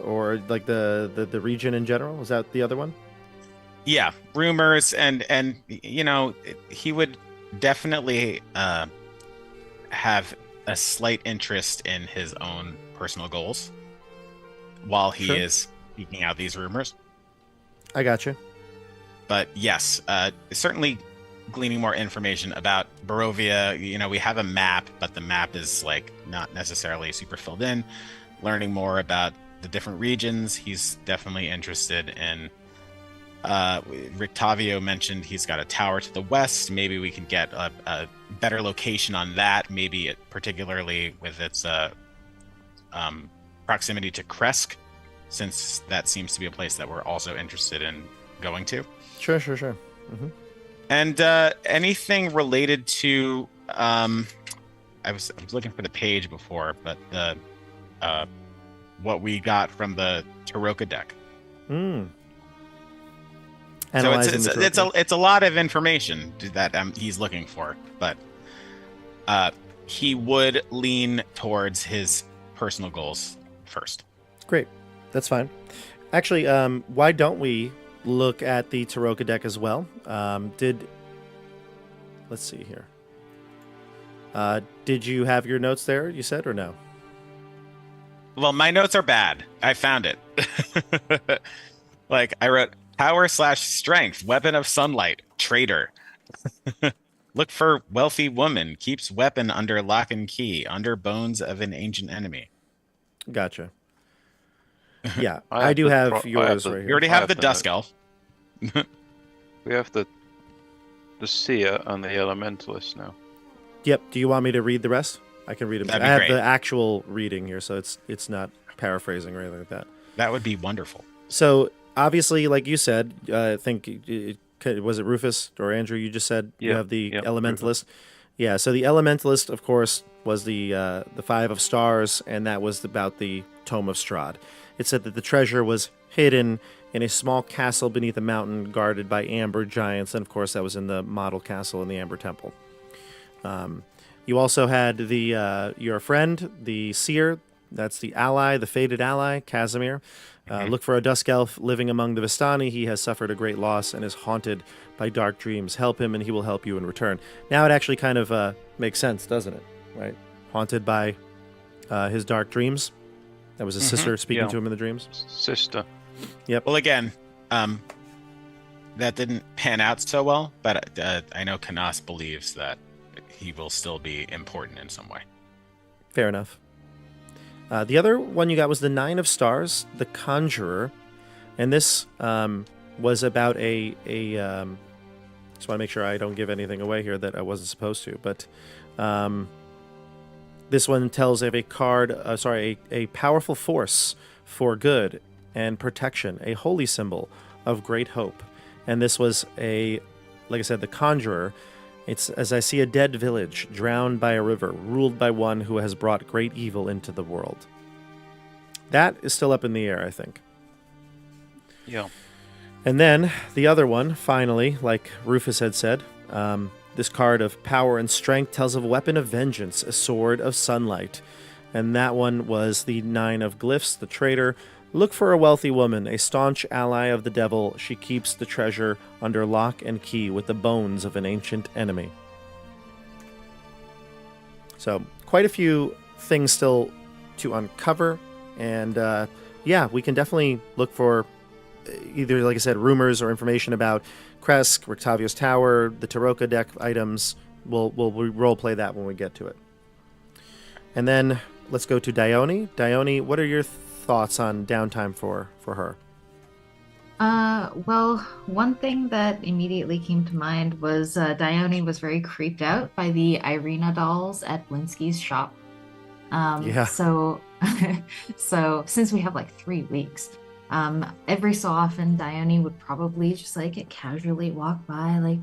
or like the region in general? Was that the other one? Yeah, rumors and you know, he would definitely have a slight interest in his own personal goals while he is speaking out these rumors. I got you. But yes, certainly gleaning more information about Barovia. You know, we have a map, but the map is like not necessarily super filled in. Learning more about the different regions. He's definitely interested in. Rictavio mentioned he's got a tower to the west. Maybe we can get a better location on that. Maybe particularly with its proximity to Kresk, since that seems to be a place that we're also interested in going to. Sure. Mm-hmm. And anything related to I was looking for the page before, but the what we got from the Taroka deck. So it's a lot of information that he's looking for, but he would lean towards his personal goals first. Great, that's fine. Actually, why don't we look at the Taroka deck as well? Let's see here. Did you have your notes there, you said, or no? Well, my notes are bad. I found it. Like, I wrote power/strength, weapon of sunlight, traitor. Look for wealthy woman, keeps weapon under lock and key, under bones of an ancient enemy. Gotcha. Yeah, I do have yours right You here. already have the Dusk Elf. We have the seer and the elementalist now. Yep. Do you want me to read the rest? I can read them. That'd I be have great. the actual reading here, so it's not paraphrasing or anything like that. That would be wonderful. So obviously, like you said, I think was it Rufus or Andrew? You just said you have the elementalist. Rufus. Yeah. So the elementalist, of course, was the Five of Stars, and that was about the Tome of Strahd. It said that the treasure was hidden in a small castle beneath a mountain guarded by amber giants, and of course that was in the model castle in the Amber Temple. You also had the your friend, the seer. That's the ally, the fated ally, Casimir. Look for a dusk elf living among the Vistani. He has suffered a great loss and is haunted by dark dreams. Help him, and he will help you in return. Now it actually kind of makes sense, doesn't it? Right? Haunted by his dark dreams. That was his sister speaking to him in the dreams. Sister. Yep. Well, again, that didn't pan out so well, but I know Canas believes that he will still be important in some way. Fair enough. The other one you got was the Nine of Stars, the Conjurer, and this was about a just want to make sure I don't give anything away here that I wasn't supposed to, but this one tells of a card, a powerful force for good and protection, a holy symbol of great hope. And this was like I said, the Conjurer. It's as I see a dead village, drowned by a river, ruled by one who has brought great evil into the world. That is still up in the air, I think. Yeah. And then the other one, finally, like Rufus had said, this card of power and strength tells of a weapon of vengeance, a sword of sunlight. And that one was the Nine of Glyphs, the traitor. Look for a wealthy woman, a staunch ally of the devil. She keeps the treasure under lock and key with the bones of an ancient enemy. So, quite a few things still to uncover. And, we can definitely look for either, like I said, rumors or information about Kresk, Rictavio's Tower, the Taroka deck items. We'll role-play that when we get to it. And then, let's go to Dione. Dione, what are your thoughts on Downtime for her? Well, one thing that immediately came to mind was Dione was very creeped out by the Irina dolls at Blinsky's shop. Yeah. So, so since we have like 3 weeks, every so often Dione would probably just like casually walk by, like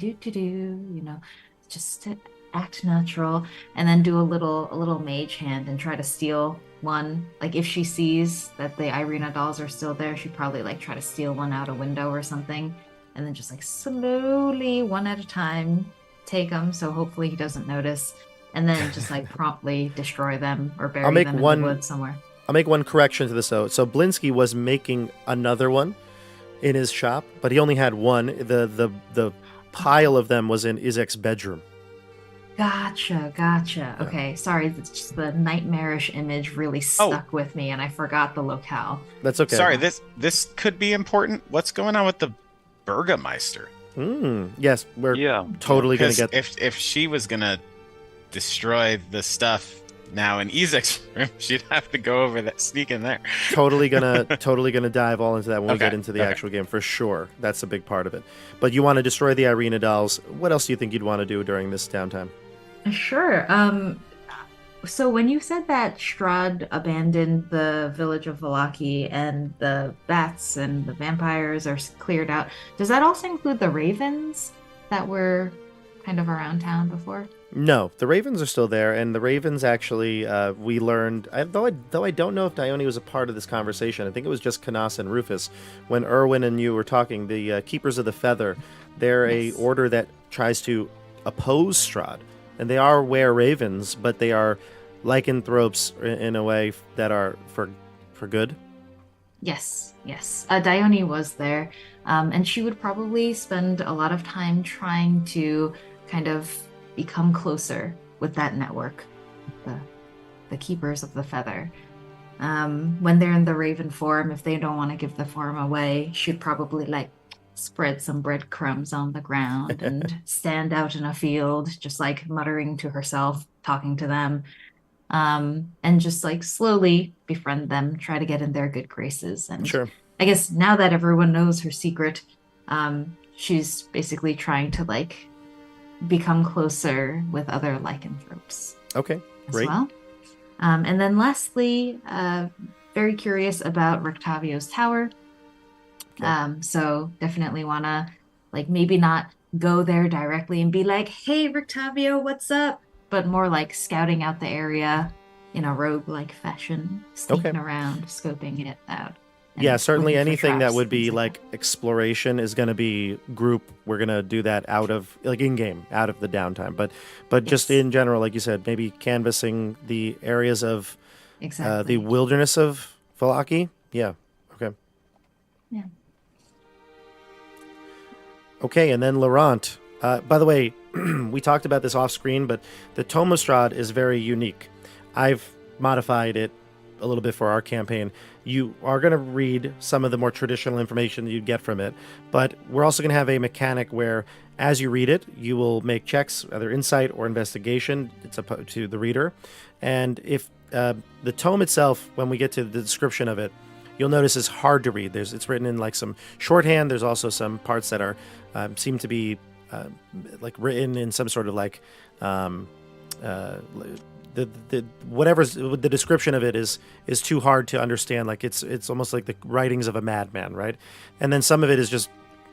just to act natural, and then do a little mage hand and try to steal one. Like if she sees that the Irina dolls are still there, she'd probably like try to steal one out a window or something, and then just like slowly, one at a time, take them. So hopefully he doesn't notice, and then just like promptly destroy them or bury them in the woods somewhere. I'll make one correction to this though. So Blinsky was making another one in his shop, but he only had one. The pile of them was in Izek's bedroom. Gotcha. Okay, sorry, it's just the nightmarish image really stuck with me, and I forgot the locale. That's okay. Sorry, this could be important. What's going on with the Burgermeister? Yes, we're totally going to get... If she was going to destroy the stuff now in Ezek's room, she'd have to go over that, sneak in there. totally gonna dive all into that when we get into the actual game for sure. That's a big part of it. But you want to destroy the Irina dolls. What else do you think you'd want to do during this downtime? Sure. So when you said that Strahd abandoned the village of Vallaki and the bats and the vampires are cleared out, does that also include the ravens that were kind of around town before? No, the ravens are still there, and the ravens actually, we learned, though I don't know if Dione was a part of this conversation. I think it was just Canas and Rufus. When Erwin and you were talking, the Keepers of the Feather, they're a order that tries to oppose Strahd. And they are were-ravens, but they are lycanthropes in a way that are for good. Yes. Dione was there, and she would probably spend a lot of time trying to kind of become closer with that network, the Keepers of the Feather. When they're in the Raven form, if they don't want to give the form away, she'd probably like spread some breadcrumbs on the ground and stand out in a field, just like muttering to herself, talking to them, and just like slowly befriend them, try to get in their good graces. And sure. I guess now that everyone knows her secret, she's basically trying to like become closer with other lycanthropes. Okay, great. As well. And then lastly, very curious about Rictavio's tower. So definitely want to like maybe not go there directly and be like, hey, Rictavio, what's up? But more like scouting out the area in a rogue-like fashion, sneaking around, scoping it out. Yeah, certainly anything that would be like exploration is going to be group. We're going to do that out of like in-game, out of the downtime. But just in general, like you said, maybe canvassing the areas of the wilderness of Vallaki. Yeah. Okay. Yeah. Okay, and then Laurent. By the way, we talked about this off screen, but the Tome of Strahd is very unique. I've modified it a little bit for our campaign. You are going to read some of the more traditional information that you'd get from it, but we're also going to have a mechanic where as you read it, you will make checks, either insight or investigation. It's up to the reader. And if the tome itself, when we get to the description of it, you'll notice is hard to read. It's written in like some shorthand. There's also some parts that are seem to be like written in some sort of like the description of it is too hard to understand. Like it's almost like the writings of a madman, right? And then some of it is just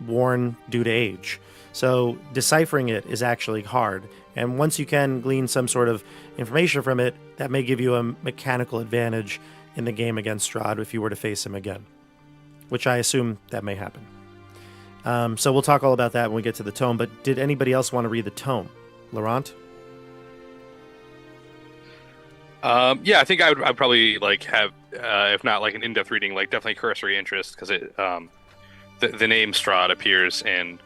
worn due to age. So deciphering it is actually hard. And once you can glean some sort of information from it, that may give you a mechanical advantage in the game against Strahd if you were to face him again, which I assume that may happen. So we'll talk all about that when we get to the tome. But did anybody else want to read the tome? Laurent? Yeah, I think I'd probably like have, if not like an in-depth reading, like definitely cursory interest, because it the name Strahd appears in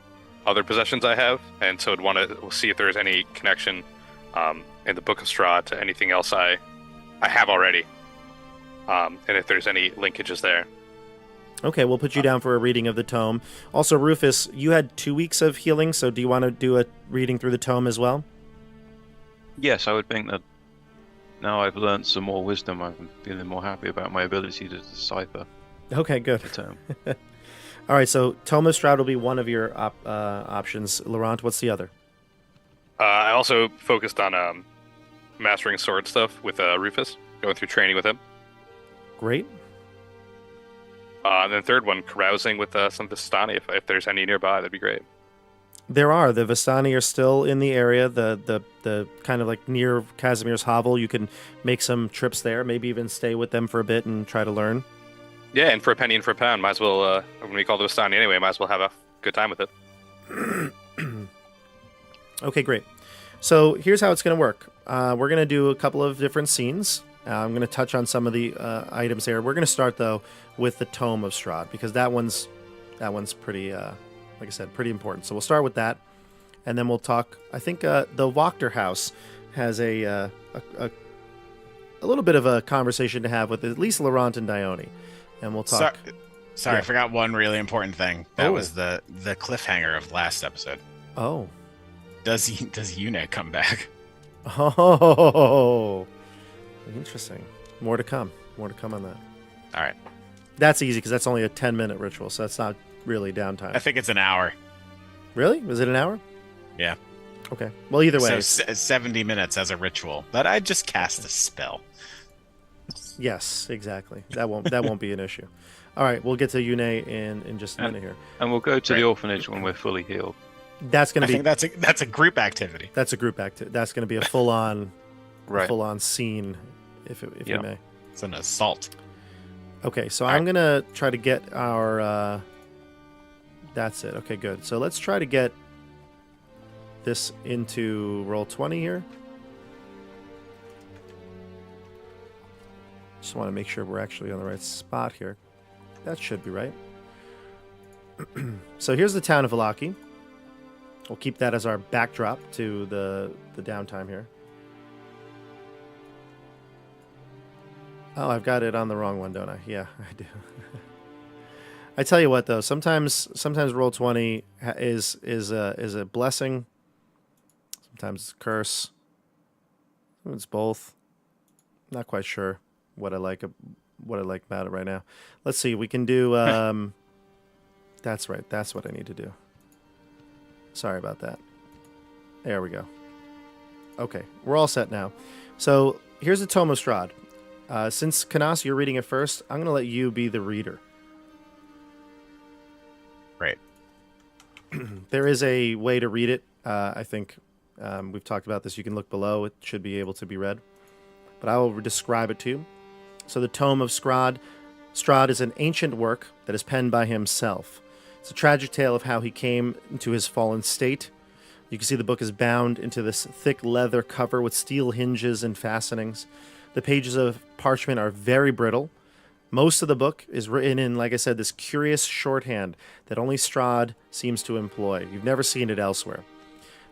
other possessions I have, and so I'd want to see if there's any connection in the Book of Strahd to anything else I have already, and if there's any linkages there. Okay, we'll put you down for a reading of the tome. Also, Rufus, you had 2 weeks of healing, so do you want to do a reading through the tome as well? Yes, I would think that now I've learned some more wisdom, I'm feeling more happy about my ability to decipher Okay, good. the tome. All right, so Tome of Strahd will be one of your options. Laurent, what's the other? I also focused on mastering sword stuff with Rufus, going through training with him. Great. And then third one, carousing with some Vistani. If there's any nearby, that'd be great. There are. The Vistani are still in the area, the kind of like near Casimir's hovel. You can make some trips there, maybe even stay with them for a bit and try to learn. Yeah, and for a penny and for a pound, might as well, when we call the Vistani anyway, might as well have a good time with it. Okay, great. So here's how it's going to work. We're going to do a couple of different scenes. I'm going to touch on some of the items here. We're going to start, though, with the Tome of Strahd, because that one's pretty, like I said, pretty important. So we'll start with that, and then we'll talk. I think the Wachter house has a little bit of a conversation to have with at least Laurent and Dione, and we'll talk. Sorry, Yeah. I forgot one really important thing. That was the cliffhanger of last episode. Oh. Does Yune come back? Oh, interesting. More to come. More to come on that. All right. That's easy because that's only a 10-minute ritual, so that's not really downtime. I think it's an hour. Really? Was it an hour? Yeah. Okay. Well, either way. So 70 minutes as a ritual, but I just cast a spell. Yes, exactly. That won't be an issue. All right, we'll get to Yune in just a minute here. And we'll go to Right. the orphanage when we're fully healed. That's going I to be think that's a group activity. that's a group activity. That's going to be a full-on Right. full-on scene, if Yeah. you may. It's an assault. Okay, so All I'm gonna try to get our. That's it. Okay, good. So let's try to get this into Roll20 here. Just want to make sure we're actually on the right spot here. That should be right. So here's the town of Vallaki. We'll keep that as our backdrop to the downtime here. Oh, I've got it on the wrong one, don't I? Yeah, I do. I tell you what, though, sometimes Roll20 is a blessing. Sometimes it's a curse. It's both. Not quite sure what I like about it right now. Let's see. We can do. That's right. That's what I need to do. Sorry about that. There we go. Okay, we're all set now. So here's the Tome of Strahd. Since Canas, you're reading it first, I'm going to let you be the reader. Right. There is a way to read it. I think we've talked about this. You can look below. It should be able to be read. But I will describe it to you. So the Tome of Strahd. Strahd is an ancient work that is penned by himself. It's a tragic tale of how he came into his fallen state. You can see the book is bound into this thick leather cover with steel hinges and fastenings. The pages of parchment are very brittle. Most of the book is written in, like I said, this curious shorthand that only Strahd seems to employ. You've never seen it elsewhere.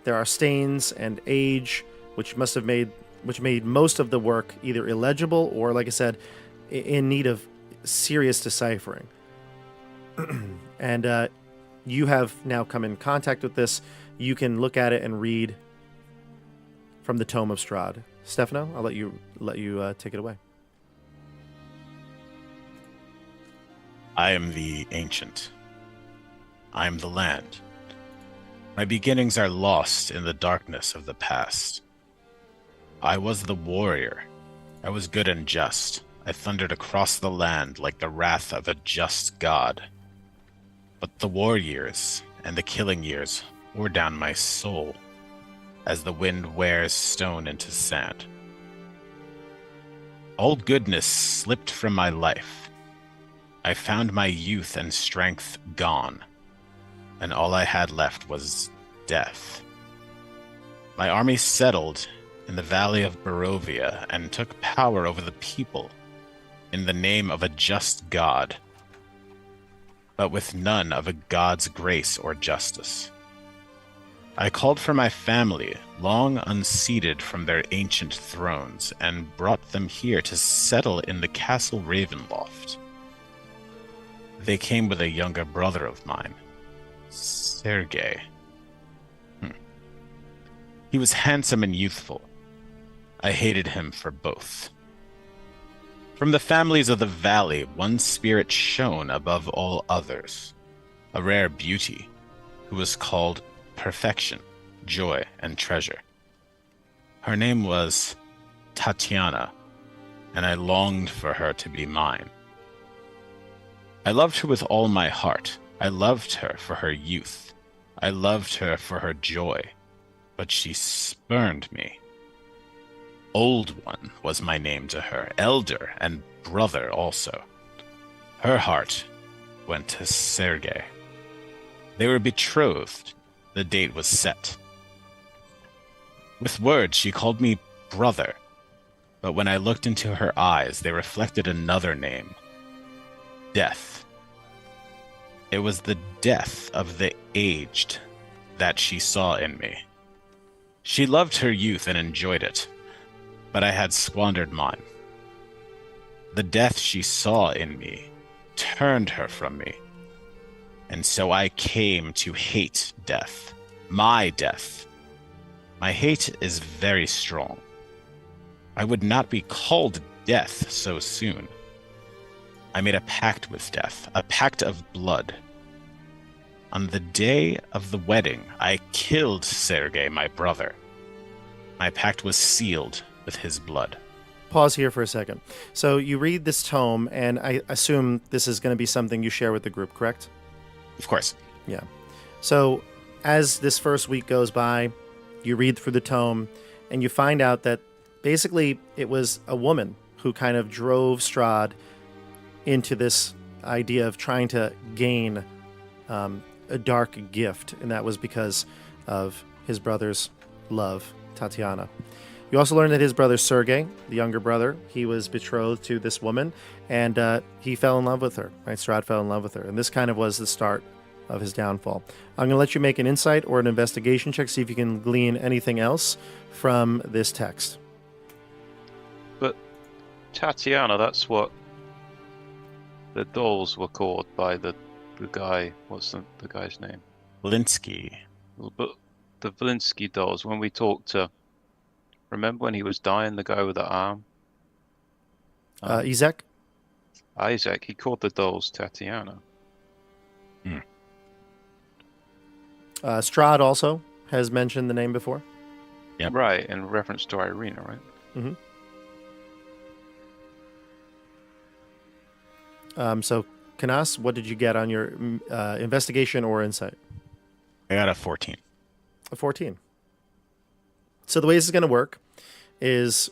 There are stains and age, which made most of the work either illegible or, like I said, in need of serious deciphering. And you have now come in contact with this. You can look at it and read from the Tome of Strahd. Stefano, I'll let you take it away. I am the ancient. I am the land. My beginnings are lost in the darkness of the past. I was the warrior. I was good and just. I thundered across the land like the wrath of a just god. But the war years and the killing years wore down my soul as the wind wears stone into sand. All goodness slipped from my life. I found my youth and strength gone, and all I had left was death. My army settled in the valley of Barovia and took power over the people in the name of a just god, but with none of a god's grace or justice. I called for my family, long unseated from their ancient thrones, and brought them here to settle in the castle Ravenloft. They came with a younger brother of mine, Sergei. He was handsome and youthful. I hated him for both. From the families of the valley, one spirit shone above all others. a rare beauty, who was called perfection, joy, and treasure. Her name was Tatiana, and I longed for her to be mine. I loved her with all my heart. I loved her for her youth. I loved her for her joy, but she spurned me. Old One was my name to her, elder and brother also. Her heart went to Sergei. They were betrothed. The date was set. With words, she called me brother, but when I looked into her eyes, they reflected another name, death. It was the death of the aged that she saw in me. She loved her youth and enjoyed it, but I had squandered mine. The death she saw in me turned her from me, and so I came to hate death, my death. My hate is very strong. I would not be called death so soon. I made a pact with death, a pact of blood. On the day of the wedding, I killed Sergei, my brother. My pact was sealed with his blood. Pause here for a second. So you read this tome, and I assume this is going to be something you share with the group, correct? Of course. Yeah. So as this first week goes by, you read through the tome, and you find out that basically it was a woman who kind of drove Strahd into this idea of trying to gain a dark gift, and that was because of his brother's love, Tatiana. You also learn that his brother Sergei, the younger brother, he was betrothed to this woman, and he fell in love with her. Right, Strahd fell in love with her, and this kind of was the start of his downfall. I'm going to let you make an insight or an investigation check, see if you can glean anything else from this text. But Tatiana, that's what the dolls were called by the guy. What's the guy's name? Linsky. But the Valinsky dolls, when we talked to... Remember when he was dying, the guy with the arm? Isaac? Isaac, he called the dolls Tatiana. Strahd also has mentioned the name before. Yep. Right, in reference to Irina, right? Mm-hmm. So, Canas, what did you get on your investigation or insight? I got a 14. A 14. So the way this is going to work is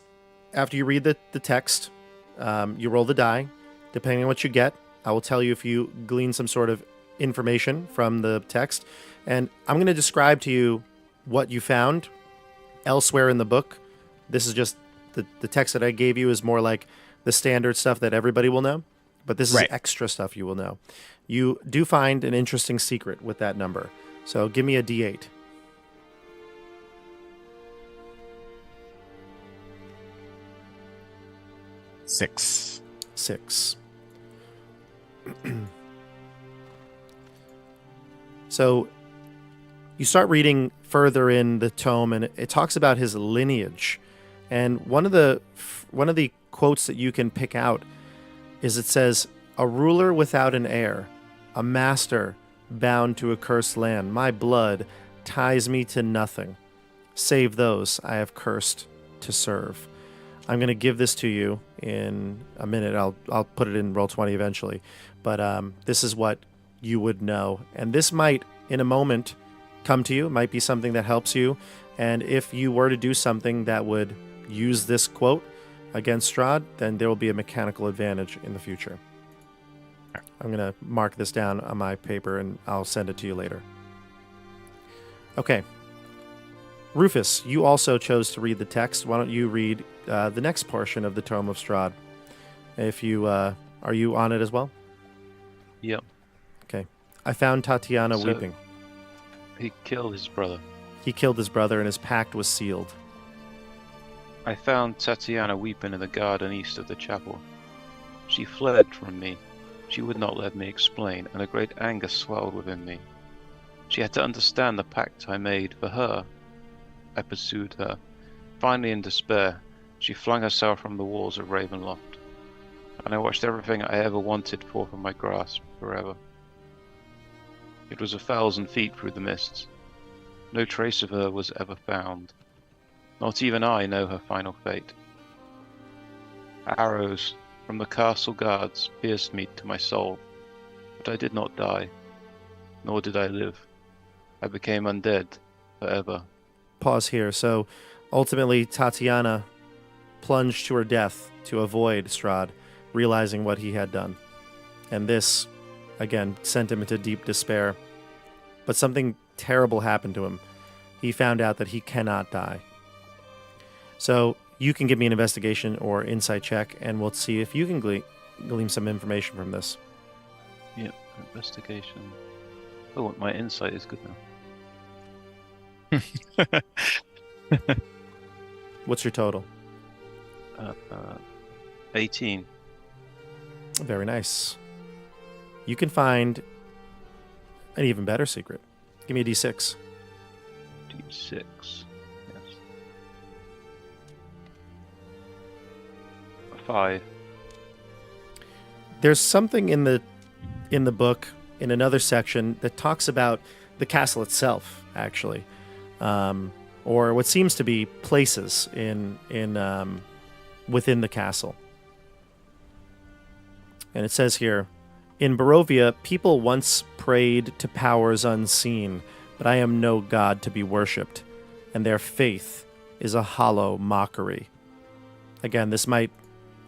after you read the text, you roll the die. Depending on what you get, I will tell you if you glean some sort of information from the text. And I'm going to describe to you what you found elsewhere in the book. This is just the text that I gave you is more like the standard stuff that everybody will know. But this is extra stuff you will know. You do find an interesting secret with that number. So give me a D8. 6. 6. So you start reading further in the tome, and it talks about his lineage. And one of the quotes that you can pick out is it says, "A ruler without an heir, a master bound to a cursed land. My blood ties me to nothing, save those I have cursed to serve." I'm going to give this to you in a minute. I'll put it in Roll20 eventually. But this is what you would know. And this might, in a moment, come to you. It might be something that helps you. And if you were to do something that would use this quote against Strahd, then there will be a mechanical advantage in the future. I'm going to mark this down on my paper, and I'll send it to you later. Okay. Rufus, you also chose to read the text. Why don't you read the next portion of the Tome of Strahd? If you are you on it as well? Yep. Okay. I found Tatiana weeping. He killed his brother. He killed his brother, and his pact was sealed. I found Tatiana weeping in the garden east of the chapel. She fled from me. She would not let me explain, and a great anger swelled within me. She had to understand the pact I made for her. I pursued her. Finally, in despair, she flung herself from the walls of Ravenloft, and I watched everything I ever wanted fall from my grasp forever. It was 1,000 feet through the mists. No trace of her was ever found. Not even I know her final fate. Arrows from the castle guards pierced me to my soul, but I did not die, nor did I live. I became undead forever. Pause here. So ultimately, Tatiana plunged to her death to avoid Strahd realizing what he had done. And this, again, sent him into deep despair. But something terrible happened to him. He found out that he cannot die. So you can give me an investigation or insight check, and we'll see if you can glean some information from this. Yeah, investigation. Oh, my insight is good now. What's your total? 18. Very nice. You can find an even better secret. Give me a d6. D6. Yes. A 5. There's something in the book, in another section, that talks about the castle itself, actually, or what seems to be places in within the castle. And it says here, in Barovia, people once prayed to powers unseen, but I am no god to be worshipped, and their faith is a hollow mockery. Again, this might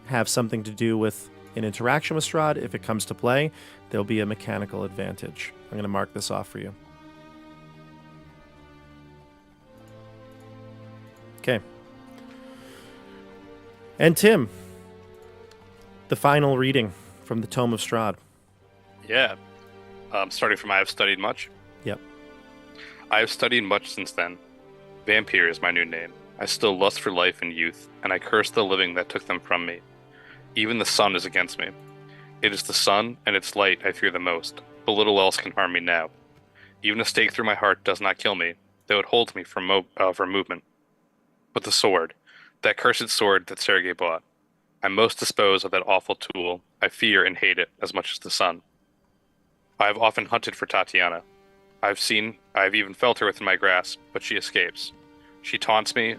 have something to do with an interaction with Strahd. If it comes to play, there'll be a mechanical advantage. I'm going to mark this off for you. Okay. And Tim, the final reading from the Tome of Strahd. Yeah. Starting from I have studied much. Yep. I have studied much since then. Vampire is my new name. I still lust for life and youth, and I curse the living that took them from me. Even the sun is against me. It is the sun and its light I fear the most, but little else can harm me now. Even a stake through my heart does not kill me, though it holds me from movement. But the sword, that cursed sword that Sergei bought, I most dispose of that awful tool. I fear and hate it as much as the sun. I have often hunted for Tatiana. I have even felt her within my grasp, but she escapes. She taunts me.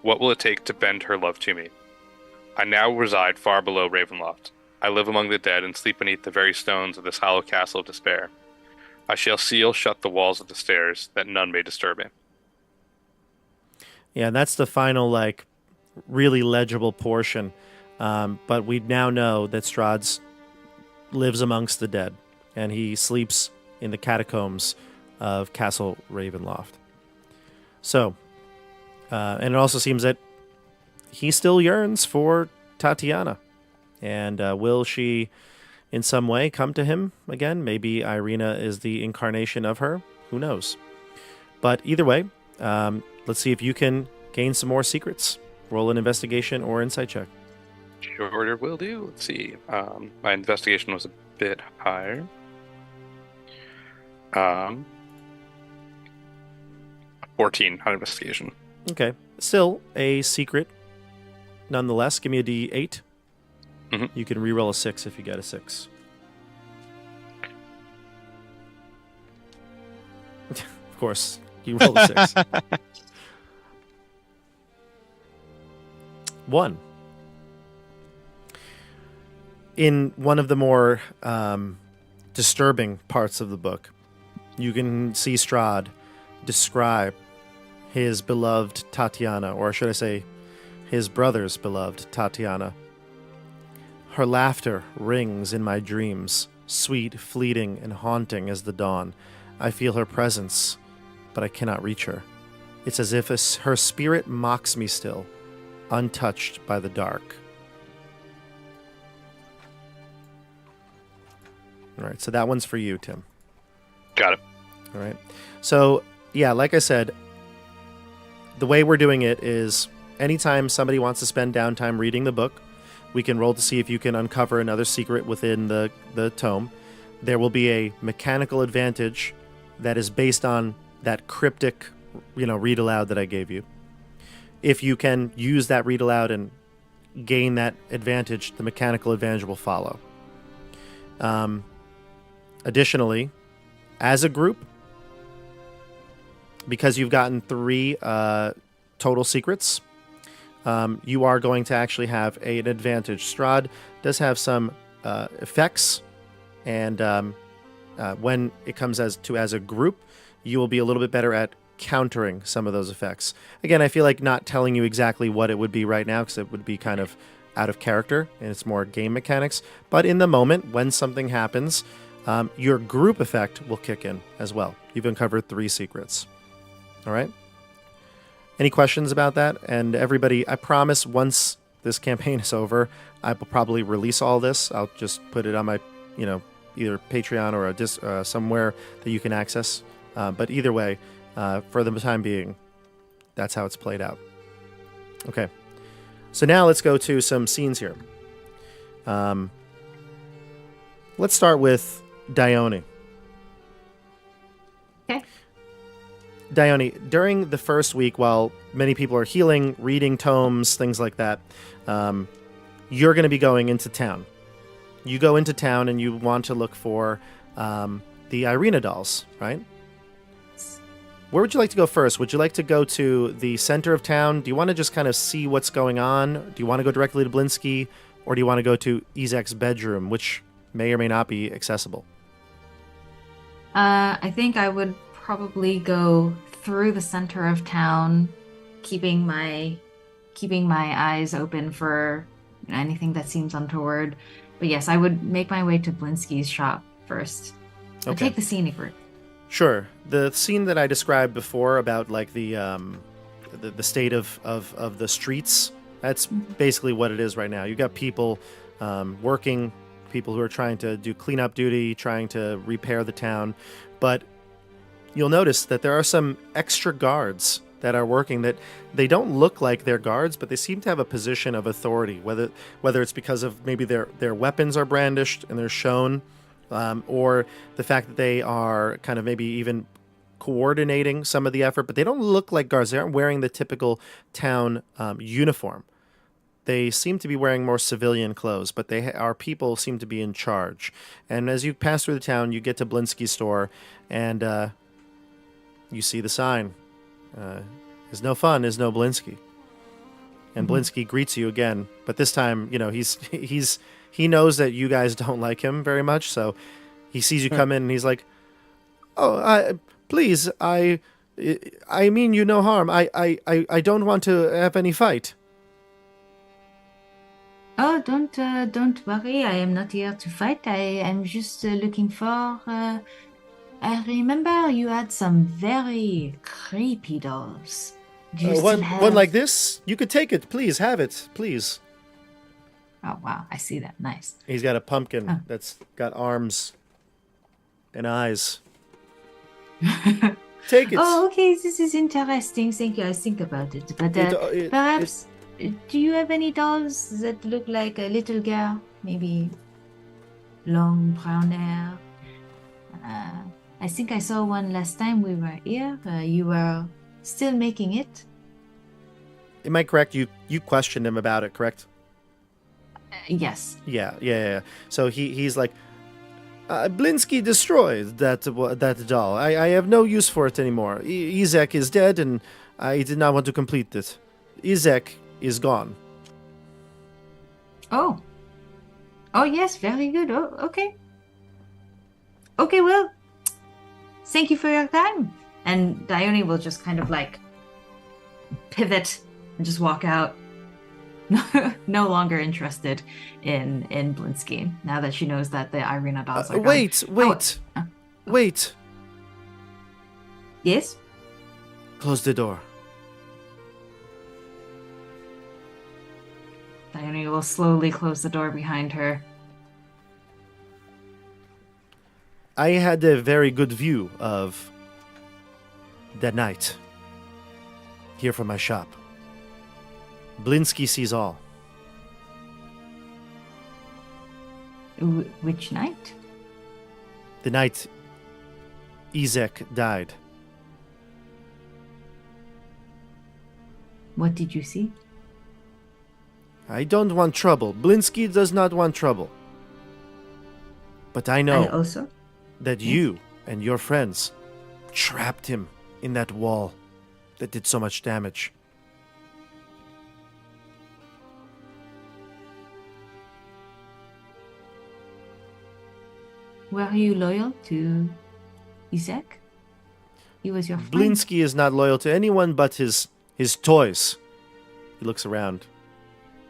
What will it take to bend her love to me? I now reside far below Ravenloft. I live among the dead and sleep beneath the very stones of this hollow castle of despair. I shall seal shut the walls of the stairs, that none may disturb me. Yeah, that's the final, really legible portion. But we now know that Strahd lives amongst the dead, and he sleeps in the catacombs of Castle Ravenloft. So, and it also seems that he still yearns for Tatiana. And will she, in some way, come to him again? Maybe Irina is the incarnation of her. Who knows? But either way, let's see if you can gain some more secrets. Roll an investigation or insight check. Sure will do. Let's see. My investigation was a bit higher. 14 on investigation. Okay. Still a secret. Nonetheless, give me a D8. Mm-hmm. You can reroll a 6 if you get a 6. Of course, you roll a 6. 1. In one of the more disturbing parts of the book, you can see Strahd describe his beloved Tatiana, or should I say, his brother's beloved Tatiana. Her laughter rings in my dreams, sweet, fleeting, and haunting as the dawn. I feel her presence, but I cannot reach her. It's as if her spirit mocks me still, untouched by the dark. All right, so that one's for you, Tim. Got it. All right. So, yeah, like I said, the way we're doing it is anytime somebody wants to spend downtime reading the book, we can roll to see if you can uncover another secret within the tome. There will be a mechanical advantage that is based on that cryptic, read aloud that I gave you. If you can use that read aloud and gain that advantage, the mechanical advantage will follow. Additionally, as a group, because you've gotten 3 total secrets, you are going to actually have an advantage. Strahd does have some effects, and when it comes as a group, you will be a little bit better at countering some of those effects. Again, I feel like not telling you exactly what it would be right now, because it would be kind of out of character, and it's more game mechanics. But in the moment, when something happens, your group effect will kick in as well. You've uncovered 3 secrets. All right? Any questions about that? And everybody, I promise once this campaign is over, I will probably release all this. I'll just put it on my, either Patreon or somewhere that you can access. But either way, for the time being, that's how it's played out. Okay. So now let's go to some scenes here. Let's start with Dione. Okay. Dione, during the first week, while many people are healing, reading tomes, things like that, you're going to be going into town. You go into town and you want to look for the Irina dolls, right? Where would you like to go first? Would you like to go to the center of town? Do you want to just kind of see what's going on? Do you want to go directly to Blinsky? Or do you want to go to Izek's bedroom, which may or may not be accessible? I think I would probably go through the center of town, keeping my eyes open for anything that seems untoward. But yes, I would make my way to Blinsky's shop first. Okay. I'd take the scenic route. Sure. The scene that I described before about like the state of the streets, that's basically what it is right now. You got people working, people who are trying to do cleanup duty, trying to repair the town, but you'll notice that there are some extra guards that are working that they don't look like they're guards, but they seem to have a position of authority, whether it's because of maybe their weapons are brandished and they're shown, or the fact that they are kind of maybe even coordinating some of the effort, but they don't look like guards. They aren't wearing the typical town uniform. They seem to be wearing more civilian clothes, but our people seem to be in charge. And as you pass through the town, you get to Blinsky's store, and you see the sign. Is no fun, is no Blinsky. And Blinsky greets you again, but this time, he knows that you guys don't like him very much, so he sees you come in and he's like, "Oh, please, I mean you no harm. I don't want to have any fight." Oh, don't worry. I am not here to fight. I am just looking for. I remember you had some very creepy dolls. Do you still have one like this? You could take it, please. Have it, please. Oh wow, I see that. Nice. He's got a pumpkin that's got arms and eyes. Take it. Oh, okay. This is interesting. Thank you. I think about it. But perhaps, do you have any dolls that look like a little girl? Maybe long brown hair. I think I saw one last time we were here. You were still making it. Am I correct? You questioned him about it, correct? Yes. Yeah. So he's like, Blinsky destroyed that doll. I have no use for it anymore. Izek is dead, and I did not want to complete it. Izek is gone. Oh yes, very good. Oh, okay. Okay, well, thank you for your time. And Dione will just kind of like pivot and just walk out. No longer interested in Blinsky now that she knows that the Irina dolls are gone. Wait. Yes? Close the door. Dione will slowly close the door behind her. I had a very good view of that night here from my shop. Blinsky sees all. Which night? The night Izek died. What did you see? I don't want trouble. Blinsky does not want trouble. But I know I also? that Yes. you and your friends trapped him in that wall that did so much damage. Were you loyal to Isaac? He was your friend. Blinsky is not loyal to anyone but his toys. He looks around,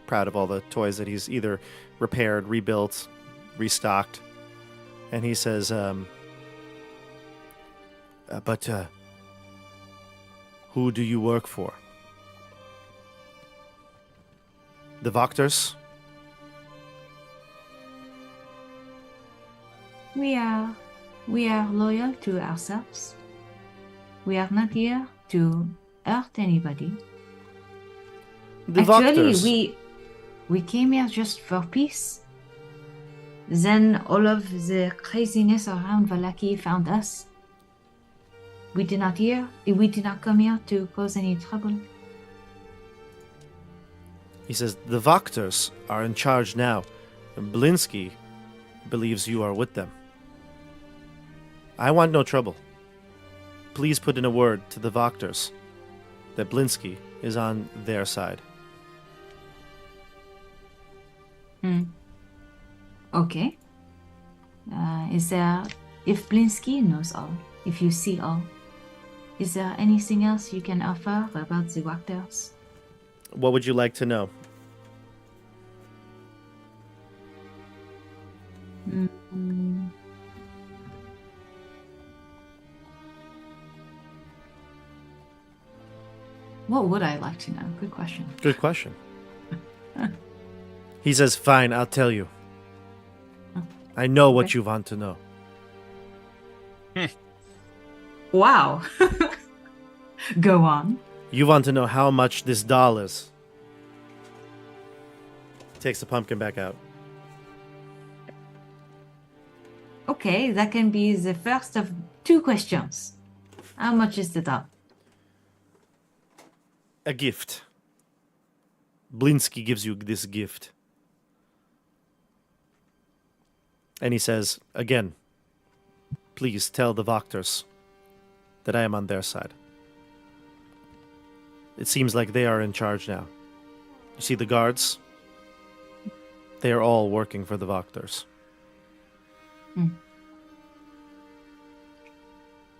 proud of all the toys that he's either repaired, rebuilt, restocked. And he says, but who do you work for? The Wachters? We are loyal to ourselves. We are not here to hurt anybody. The Actually, Wachters. we came here just for peace. Then all of the craziness around Vallaki found us. We did not come here to cause any trouble. He says, the Wachters are in charge now, and Blinsky believes you are with them. I want no trouble. Please put in a word to the Wachters that Blinsky is on their side. Okay. If Blinsky knows all, if you see all, is there anything else you can offer about the Wachters? What would you like to know? What would I like to know? Good question. Good question. He says, fine, I'll tell you. I know what Okay. you want to know. Wow. Go on. You want to know how much this doll is. Takes the pumpkin back out. Okay, that can be the first of 2 questions. How much is the doll? A gift. Blinsky gives you this gift. And he says, again, please tell the Wachters that I am on their side. It seems like they are in charge now. You see the guards? They are all working for the Wachters.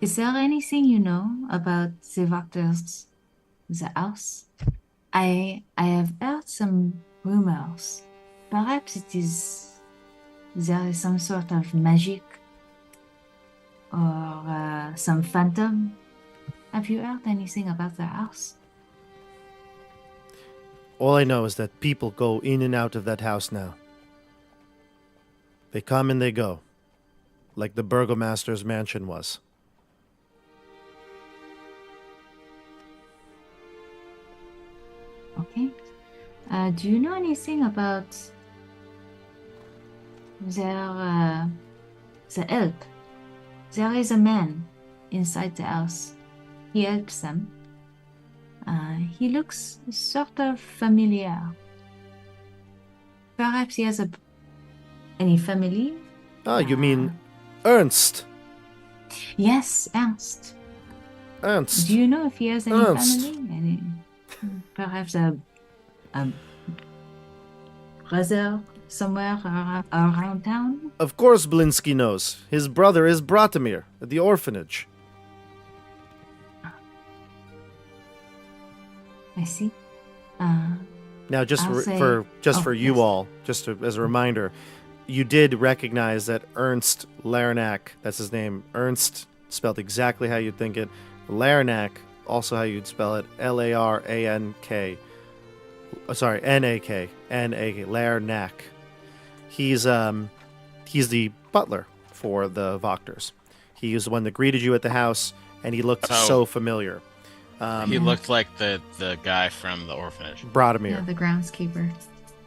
Is there anything you know about the Wachters, the house? I have heard some rumors. Perhaps there is some sort of magic or some phantom. Have you heard anything about the house? All I know is that people go in and out of that house now. They come and they go, like the burgomaster's mansion was. Okay. Do you know anything about the help? There is a man inside the house. He helps them. He looks sort of familiar. Perhaps he has any family? Ah, you mean Ernst? Yes, Ernst. Ernst. Do you know if he has any Ernst. family? Perhaps a brother somewhere around town? Of course Blinsky knows. His brother is Bratimir at the orphanage. I see. Now, just I'll say- for you yes. all, as a reminder, you did recognize that Ernst Larnack, that's his name, Ernst, spelled exactly how you'd think it, Larnack, also how you'd spell it, Larank. Sorry, Nak, Larnack. He's the butler for the Wachters. He was the one that greeted you at the house, and he looked Oh. so familiar. He looked like the guy from the orphanage. Bratimir. Yeah, the groundskeeper.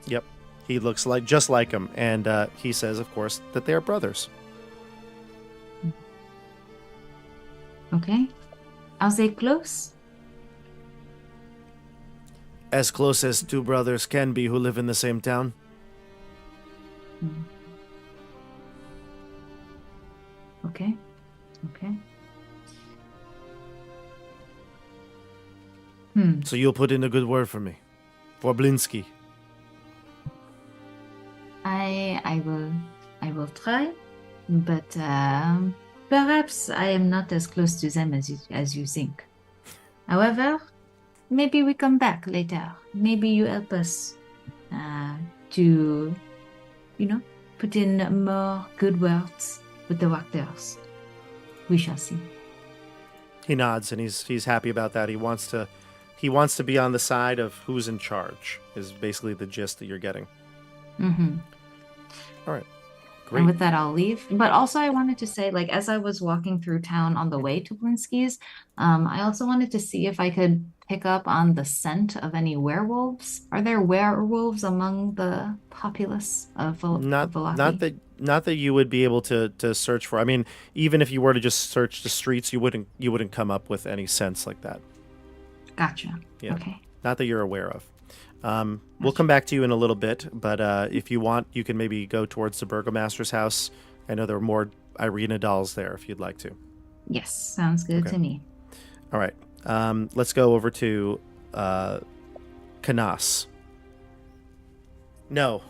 Yep. He looks just like him, and he says, of course, that they are brothers. Okay. Are they close? As close as two brothers can be who live in the same town. Okay. Okay. So you'll put in a good word for me. For Blinsky. I will try, but perhaps I am not as close to them as you think. However, maybe we come back later. Maybe you help us to, put in more good words with the Wachters. We shall see. He nods and he's happy about that. He wants to be on the side of who's in charge. Is basically the gist that you're getting. Mm-hmm. All right. Great. And with that, I'll leave. But also, I wanted to say, like, as I was walking through town on the way to Blinsky's, I also wanted to see if I could pick up on the scent of any werewolves. Are there werewolves among the populace of Vallaki? Not that you would be able to search for. I mean, even if you were to just search the streets, you wouldn't come up with any sense like that. Gotcha. Yeah. Okay. Not that you're aware of. We'll come back to you in a little bit, but if you want, you can maybe go towards the Burgomaster's house. I know there are more Irina dolls there if you'd like to. Yes, sounds good to me. All right. Let's go over to Canas. No.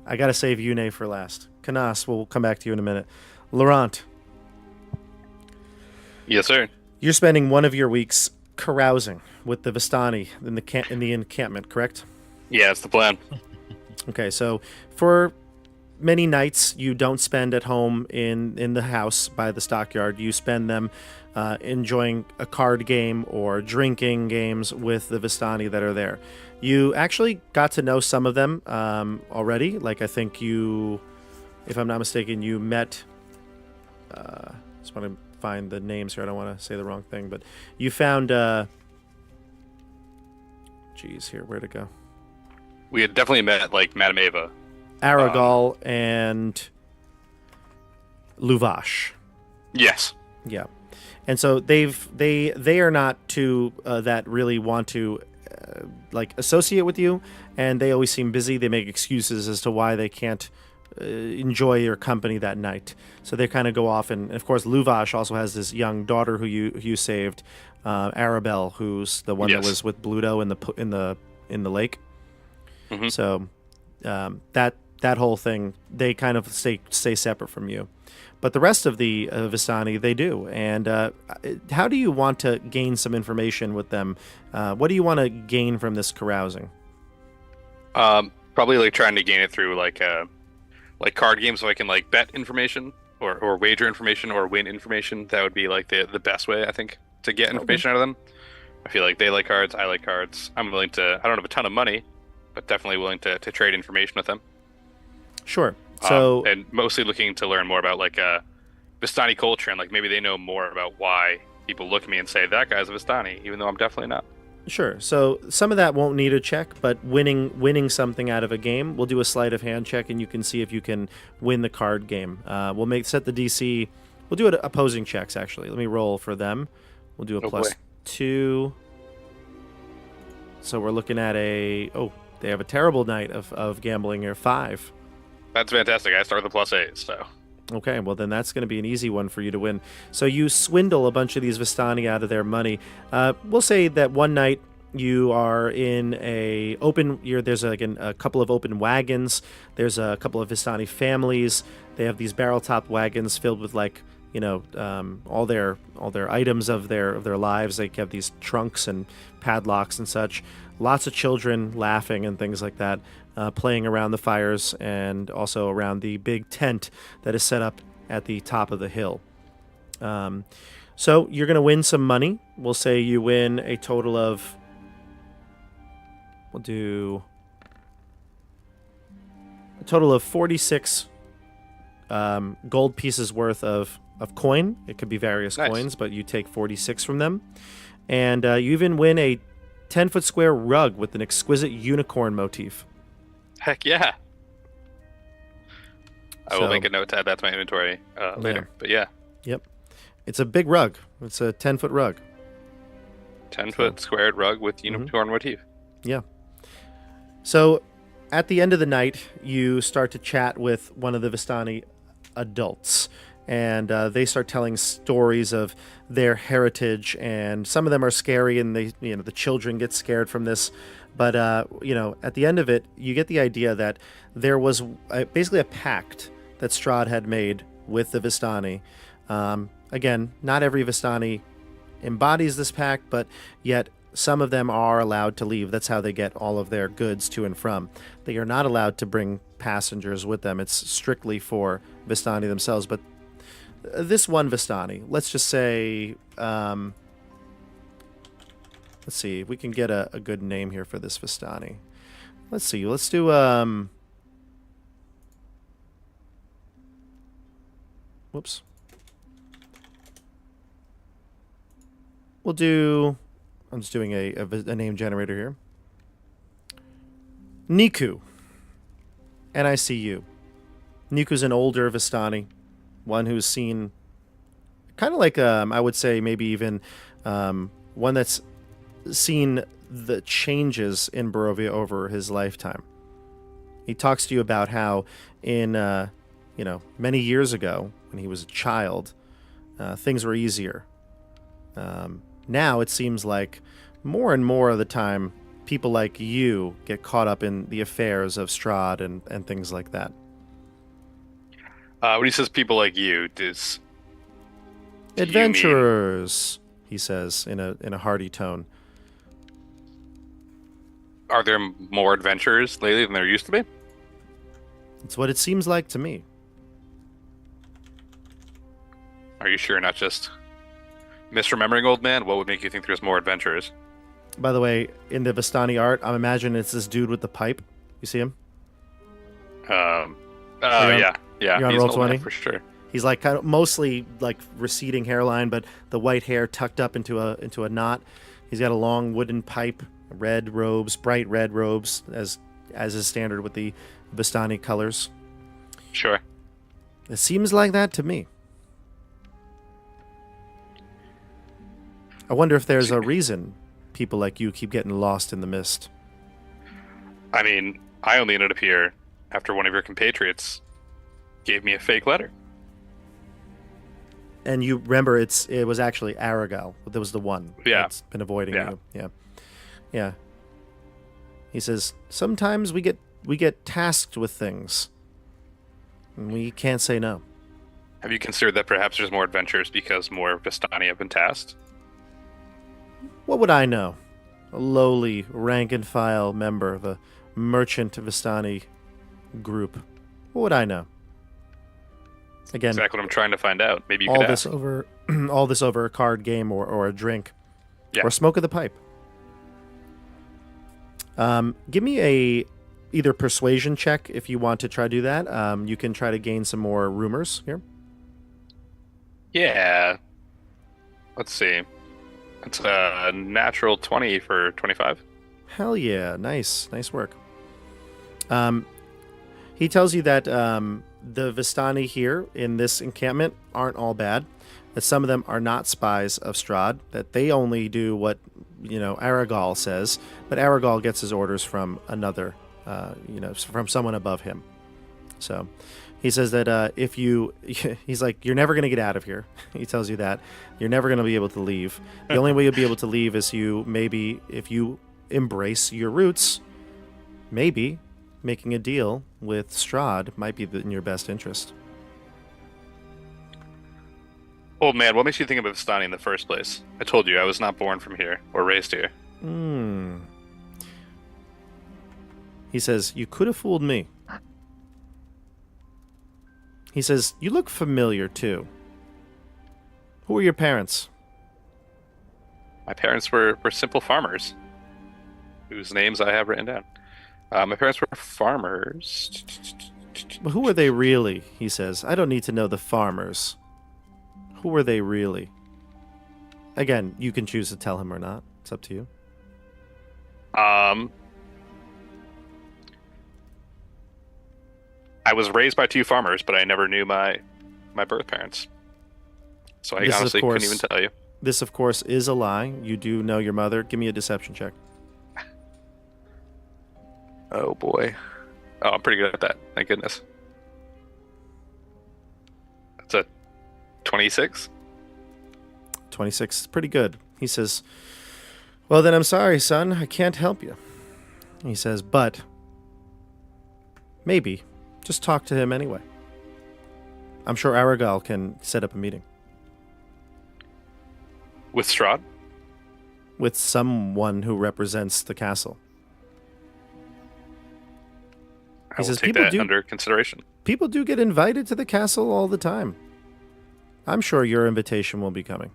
I got to save Yune for last. Canas, we'll come back to you in a minute. Laurent. Yes, sir. You're spending one of your weeks carousing with the Vistani in the encampment, correct? Yeah, that's the plan. Okay, so for many nights you don't spend at home in the house by the stockyard. You spend them enjoying a card game or drinking games with the Vistani that are there. You actually got to know some of them already. Like, I think you, if I'm not mistaken, you met... just want to find the names here. I don't want to say the wrong thing, but you found... where'd it go? We had definitely met, like, Madame Ava. Aragal and Luvash. Yes. Yeah. And so they are not two that really want to associate with you, and they always seem busy. They make excuses as to why they can't enjoy your company that night. So they kind of go off, and of course Luvash also has this young daughter who you saved, Arabelle, who's the one that was with Bluto in the lake. Mm-hmm. So that whole thing, they kind of stay separate from you. But the rest of the Vistani, they do. And how do you want to gain some information with them? What do you want to gain from this carousing? Probably like trying to gain it through like card games, so I can like bet information or wager information or win information. That would be like the best way, I think, to get information out of them. I feel like they like cards, I like cards. I'm willing to. I don't have a ton of money, but definitely willing to trade information with them. Sure. So and mostly looking to learn more about like Vistani culture, and like maybe they know more about why people look at me and say that guy's a Vistani, even though I'm definitely not. Sure. So some of that won't need a check, but winning something out of a game, we'll do a sleight of hand check, and you can see if you can win the card game. We'll set the DC. We'll do it opposing checks, actually. Let me roll for them. We'll do a +2. So we're looking at they have a terrible night of gambling here. 5. That's fantastic. I start with a +8, so. Okay, well then that's going to be an easy one for you to win. So you swindle a bunch of these Vistani out of their money. We'll say that one night you are in there's a couple of open wagons. There's a couple of Vistani families. They have these barrel-top wagons filled with all their items of their lives. They have these trunks and padlocks and such. Lots of children laughing and things like that, playing around the fires and also around the big tent that is set up at the top of the hill. So you're going to win some money. We'll say you win a total of... We'll do a total of 46 gold pieces worth of coin. It could be various coins, but you take 46 from them. And you even win a 10-foot square rug with an exquisite unicorn motif. Heck yeah. I will make a note to add that to my inventory later. But yeah. Yep. It's a big rug. It's a 10-foot rug. 10-foot squared rug with unicorn motif. Yeah. So at the end of the night, you start to chat with one of the Vistani adults. and they start telling stories of their heritage, and some of them are scary, and the children get scared from this. But at the end of it, you get the idea that there was basically a pact that Strahd had made with the Vistani. Again, not every Vistani embodies this pact, but yet some of them are allowed to leave. That's how they get all of their goods to and from. They are not allowed to bring passengers with them. It's strictly for Vistani themselves. But this one Vistani, let's just say, let's see if we can get a good name here for this Vistani. Let's see. Let's do whoops. We'll do. I'm just doing a name generator here. Niku. N-I-C-U. Niku's an older Vistani, one who's seen, kind of like I would say maybe even one that's seen the changes in Barovia over his lifetime. He talks to you about how in many years ago when he was a child, things were easier. Now it seems like more and more of the time, people like you get caught up in the affairs of Strahd and things like that. When he says people like you, do Adventurers, he says in a hearty tone. Are there more adventurers lately than there used to be? It's what it seems like to me. Are you sure, not just misremembering, old man? What would make you think there's more adventurers? By the way, in the Vistani art, I'm imagining it's this dude with the pipe. You see him? Yeah. You're on He's roll an old man 20? for sure. He's like kind of mostly like receding hairline, but the white hair tucked up into a knot. He's got a long wooden pipe, red robes, bright red robes, as is standard with the Vistani colors. Sure. It seems like that to me. I wonder if there's a reason people like you keep getting lost in the mist. I mean, I only ended up here after one of your compatriots gave me a fake letter. And you remember it was actually Aragal. That was the one that's been avoiding you. Yeah. He says, sometimes we get tasked with things. And we can't say no. Have you considered that perhaps there's more adventures because more Vistani have been tasked? What would I know? A lowly rank-and-file member of a merchant Vistani group. What would I know? Again, Exactly what I'm trying to find out. Maybe you all could this ask. over, all this over a card game or a drink, Yeah. or smoke of the pipe. Give me either persuasion check if you want to try to do that. You can try to gain some more rumors here. Yeah. Let's see. It's a natural 20 for 25. Hell yeah, nice work. He tells you that the Vistani here in this encampment aren't all bad, that some of them are not spies of Strahd, that they only do what Aragal says, but Aragal gets his orders from another, from someone above him. So he says that he's like, you're never going to get out of here. He tells you that. You're never going to be able to leave. The only way you'll be able to leave is if you embrace your roots, maybe making a deal with Strahd might be in your best interest. Old man, what makes you think about Vistani in the first place? I told you I was not born from here or raised here. He says, you could have fooled me. He says, you look familiar too. Who are your parents? My parents were simple farmers, whose names I have written down. My parents were farmers. But who are they really? He says, I don't need to know the farmers. Who are they really? Again, you can choose to tell him or not. It's up to you. I was raised by two farmers, but I never knew my birth parents. So I honestly couldn't even tell you. This, of course, is a lie. You do know your mother. Give me a deception check. Oh, boy. Oh, I'm pretty good at that. Thank goodness. That's a 26. 26 is pretty good. He says, well, then I'm sorry, son. I can't help you. He says, but maybe just talk to him anyway. I'm sure Aragal can set up a meeting. With Strahd? With someone who represents the castle. I will take that under consideration. People do get invited to the castle all the time. I'm sure your invitation will be coming.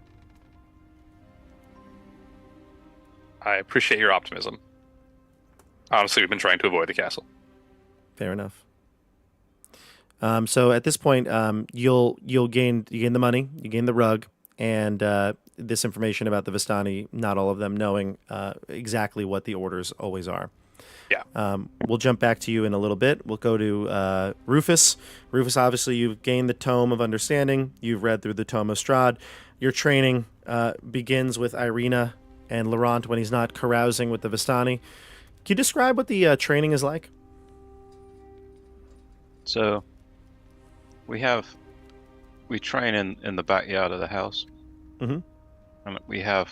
I appreciate your optimism. Honestly, we've been trying to avoid the castle. Fair enough. So at this point, you'll gain the money, you gain the rug, and this information about the Vistani. Not all of them knowing exactly what the orders always are. Yeah. We'll jump back to you in a little bit. We'll go to Rufus. Rufus, obviously, you've gained the Tome of Understanding. You've read through the Tome of Strahd. Your training begins with Irina and Laurent when he's not carousing with the Vistani. Can you describe what the training is like? So, we train in the backyard of the house. Mm-hmm. And we have,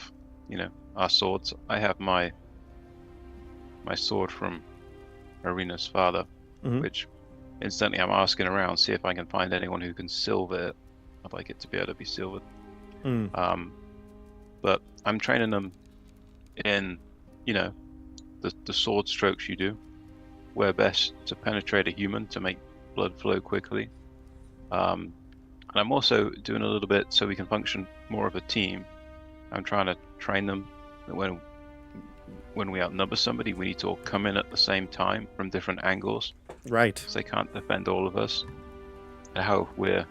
our swords. I have my sword from Irina's father, Mm-hmm. which instantly I'm asking around, see if I can find anyone who can silver it. I'd like it to be able to be silvered. Mm. But I'm training them in, the sword strokes you do, where best to penetrate a human to make blood flow quickly. And I'm also doing a little bit so we can function more of a team. I'm trying to train them that when we outnumber somebody, we need to all come in at the same time from different angles. Right. Because they can't defend all of us. And how we're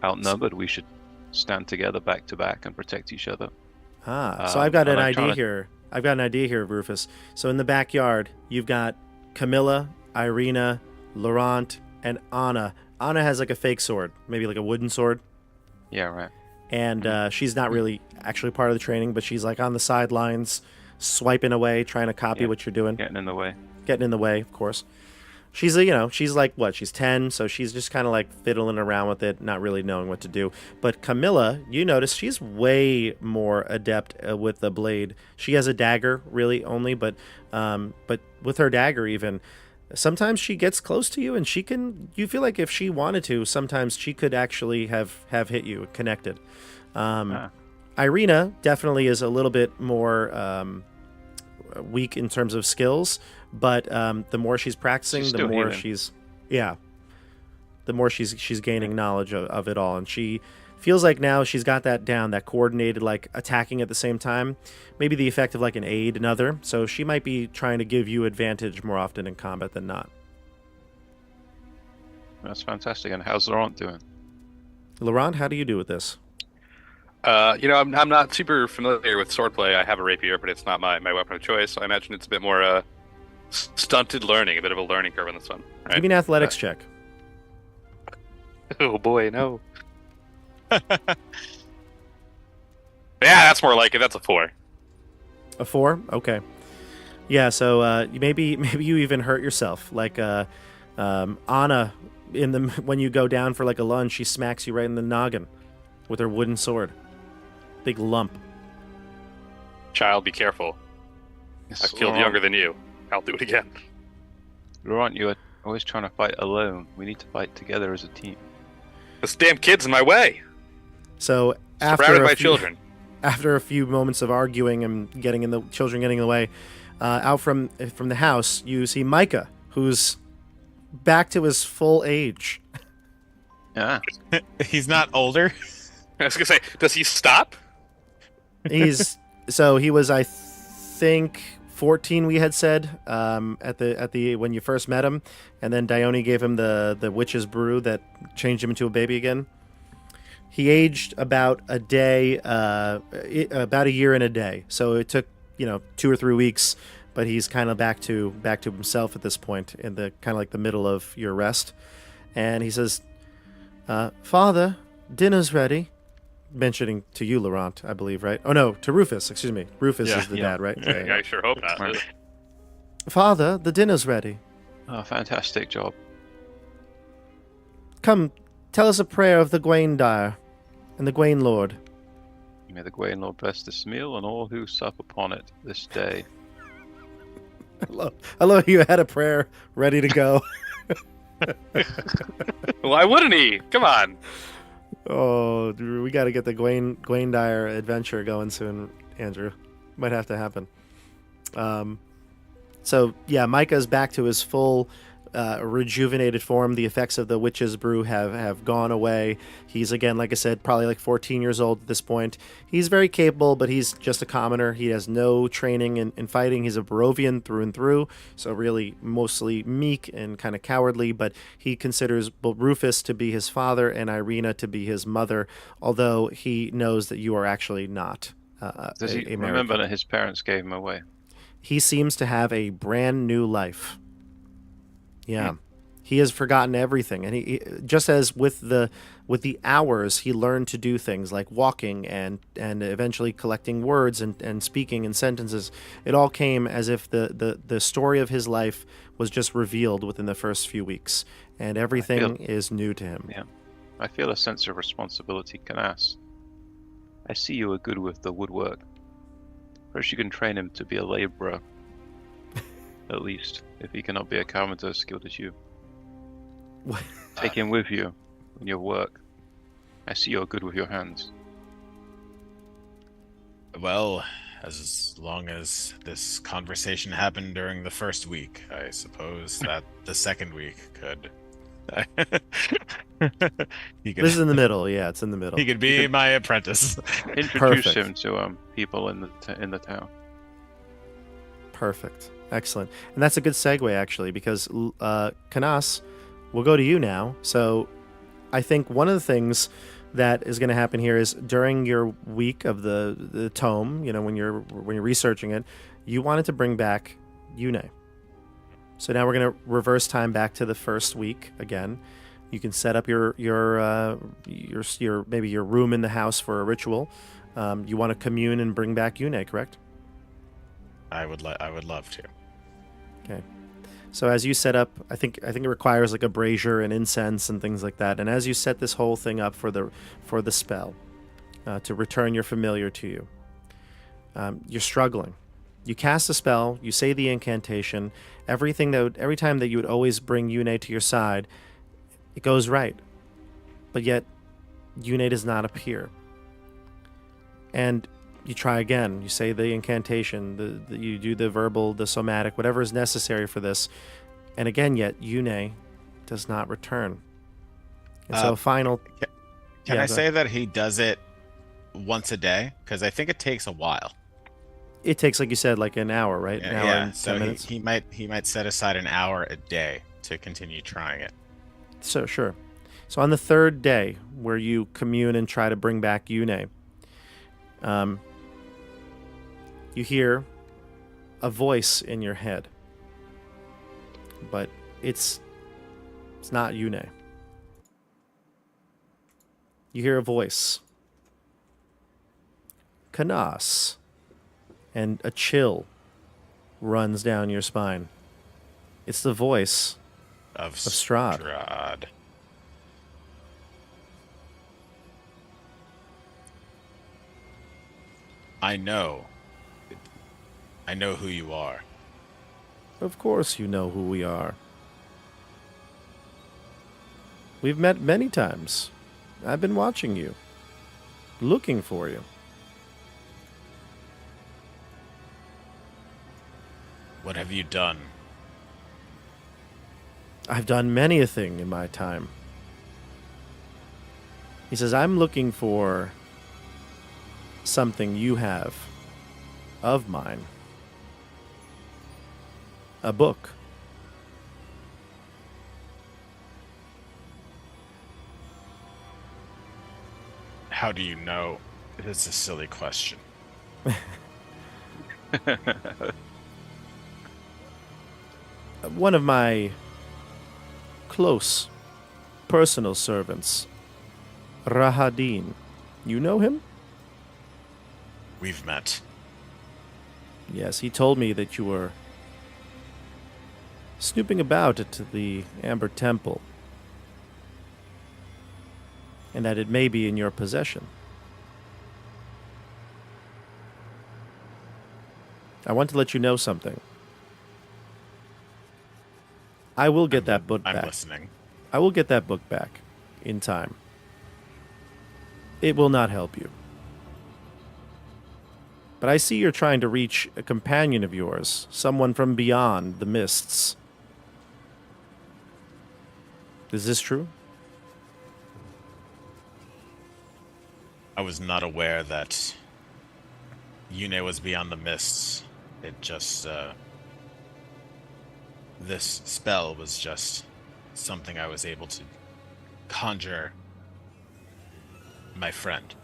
outnumbered, we should stand together back to back and protect each other. So I've got an idea here. I've got an idea here, Rufus. So in the backyard, you've got Camilla, Irina, Laurent, and Anna. Anna has like a fake sword, maybe like a wooden sword. Yeah, right. And she's not really actually part of the training, but she's like on the sidelines, swiping away, trying to copy what you're doing. Getting in the way. Getting in the way, of course. She's she's like what? She's 10, so she's just kind of like fiddling around with it, not really knowing what to do. But Camilla, you notice she's way more adept with the blade. She has a dagger, really only, but with her dagger even, sometimes she gets close to you, and she can. You feel like if she wanted to, sometimes she could actually have hit you, connected. Irina definitely is a little bit more weak in terms of skills, but the more she's practicing, the more she's gaining knowledge of it all, and she feels like now she's got that down, that coordinated, like attacking at the same time, maybe the effect of like an aid, another. So she might be trying to give you advantage more often in combat than not. That's fantastic. And how's Laurent doing? Laurent, how do you do with this? I'm not super familiar with swordplay. I have a rapier, but it's not my weapon of choice. So I imagine it's a bit more stunted learning, a bit of a learning curve on this one. Right? Give me an athletics check. Oh boy, no. Yeah, that's more like it. That's a 4. A 4? Okay. Yeah, so maybe you even hurt yourself. Like Anna, when you go down for like a lunge, she smacks you right in the noggin with her wooden sword. Big lump. Child, be careful. Yes, I've killed younger than you. I'll do it again. Laurent, you are always trying to fight alone. We need to fight together as a team. This damn kid's in my way. So Surrounded by children. After a few moments of arguing and children getting in the way, out from the house, you see Micah, who's back to his full age. Yeah. He's not older. I was gonna say, does he stop? He was, I think, 14. We had said at the when you first met him, and then Dione gave him the witch's brew that changed him into a baby again. He aged about a day, about a year and a day. So it took 2 or 3 weeks, but he's kind of back to himself at this point, in the kind of like the middle of your rest. And he says, "Father, dinner's ready." Mentioning to you, Laurent, I believe, right? Oh no, to Rufus. Excuse me. Rufus is the dad, right? Yeah, I sure hope not. Right. Father, the dinner's ready. Oh, fantastic job. Come Tell us a prayer of the Gwaindire and the Gwain Lord. May the Gwain Lord bless this meal and all who sup upon it this day. I love you had a prayer ready to go. Why wouldn't he? Come on. Oh, dude, we got to get the Gwaindire adventure going soon, Andrew. Might have to happen. So, yeah, Micah's back to his full rejuvenated form. The effects of the witch's brew have gone away. He's, again, like I said, probably like 14 years old at this point. He's very capable, but he's just a commoner. He has no training in fighting. He's a Barovian through and through, so really mostly meek and kind of cowardly, but he considers Rufus to be his father and Irina to be his mother, although he knows that you are actually not Does he remember that his parents gave him away? He seems to have a brand new life. Yeah. He has forgotten everything, and he just as with the hours, he learned to do things like walking and eventually collecting words and speaking in sentences. It all came as if the story of his life was just revealed within the first few weeks, and everything is new to him. Yeah, I feel a sense of responsibility, Canas. I see you are good with the woodwork. Perhaps you can train him to be a laborer, at least, if he cannot be a carpenter as skilled as you. Take him with you in your work. I see you're good with your hands. Well, as long as this conversation happened during the first week, I suppose that the second week could. This is in the middle. Yeah, it's in the middle. He could be my apprentice. Introduce him to people in the town. Perfect. Excellent. And that's a good segue, actually, because Canas, we'll go to you now. So I think one of the things that is going to happen here is during your week of the tome, when you're researching it, you wanted to bring back Yune. So now we're going to reverse time back to the first week again. You can set up your maybe your room in the house for a ritual. You want to commune and bring back Yune, correct? I would love to. Okay. So as you set up, I think it requires like a brazier and incense and things like that. And as you set this whole thing up for the spell to return your familiar to you, you're struggling. You cast a spell, you say the incantation, every time that you would always bring Yune to your side, it goes right. But yet, Yune does not appear. And you try again. You say the incantation, you do the verbal, the somatic, whatever is necessary for this. And again, yet Yune does not return. And so final... Can I say that he does it once a day? Because I think it takes a while. It takes, like you said, like an hour, right? An hour and 10 minutes. He might set aside an hour a day to continue trying it. So sure. So on the third day, where you commune and try to bring back Yune, you hear a voice in your head, but it's not Yune. You hear a voice, Canas, and a chill runs down your spine. It's the voice of Strahd. I know who you are. Of course you know who we are. We've met many times. I've been watching you, looking for you. What have you done? I've done many a thing in my time. He says, I'm looking for something you have of mine. A book. How do you know? It's a silly question. One of my close personal servants, Rahadin. You know him? We've met. Yes, he told me that you were snooping about at the Amber Temple. and that it may be in your possession. I want to let you know something. I will get that book back. I'm listening. I will get that book back in time. It will not help you. But I see you're trying to reach a companion of yours, someone from beyond the mists. Is this true? I was not aware that Yune was beyond the mists. It just, this spell was just something I was able to conjure my friend.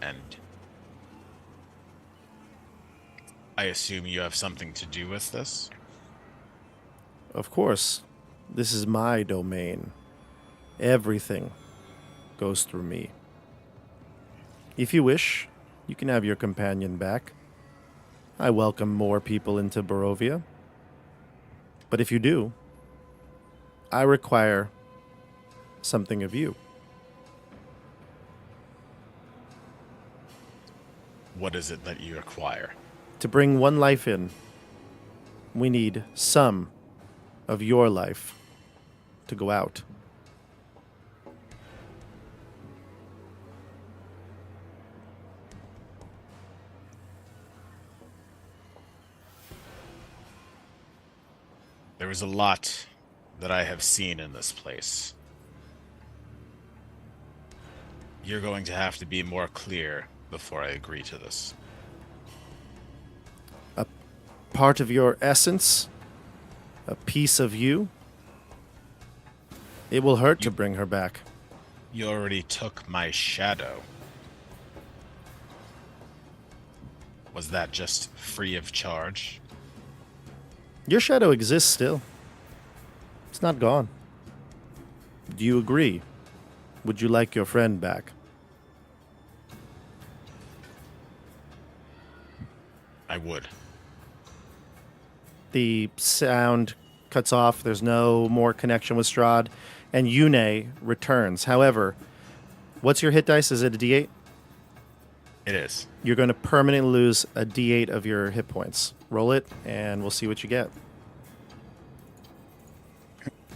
And I assume you have something to do with this? Of course. This is my domain. Everything goes through me. If you wish, you can have your companion back. I welcome more people into Barovia. But if you do, I require something of you. What is it that you require? To bring one life in, we need some of your life to go out. There is a lot that I have seen in this place. You're going to have to be more clear before I agree to this. A part of your essence? A piece of you? It will hurt to bring her back. You already took my shadow. Was that just free of charge? Your shadow exists still. It's not gone. Do you agree? Would you like your friend back? I would. The sound cuts off. There's no more connection with Strahd. And Yune returns. However, what's your hit dice? Is it a D8? It is. You're going to permanently lose a D8 of your hit points. Roll it, and we'll see what you get.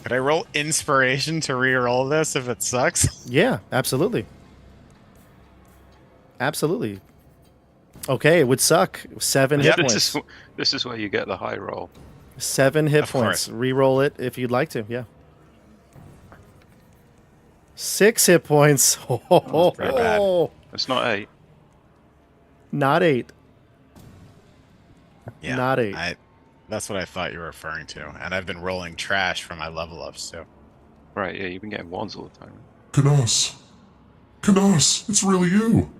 Could I roll inspiration to re-roll this if it sucks? Yeah, absolutely. Absolutely. Okay, it would suck. 7 hit points. This is where you get the high roll. 7 hit Of points. course. Re-roll it if you'd like to, yeah. 6 hit points. Oh, pretty bad. It's not 8. Not 8. Yeah. Not 8. That's what I thought you were referring to. And I've been rolling trash for my level ups too. Right, yeah, you've been getting 1s all the time. Canas! Canas! It's really you!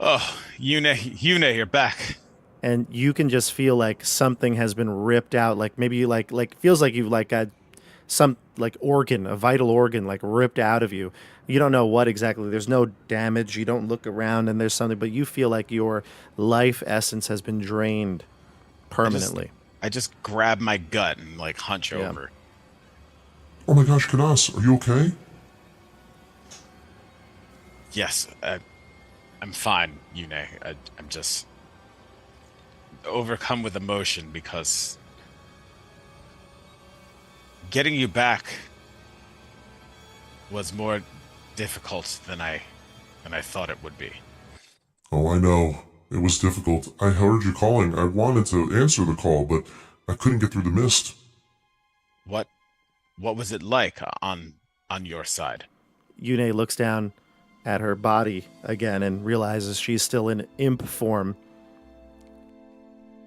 Oh, Yune, you're back. And you can just feel like something has been ripped out. Like maybe you like feels like you've like got some like organ, a vital organ, like ripped out of you. You don't know what exactly. There's no damage. You don't look around and there's something, but you feel like your life essence has been drained permanently. I just grab my gut and like hunch Yeah. over. Oh my gosh, Canas, are you okay? Yes, I'm fine, Yune. I'm just overcome with emotion because getting you back was more difficult than I thought it would be. Oh, I know. It was difficult. I heard you calling. I wanted to answer the call, but I couldn't get through the mist. What was it like on your side? Yune looks down at her body again and realizes she's still in imp form.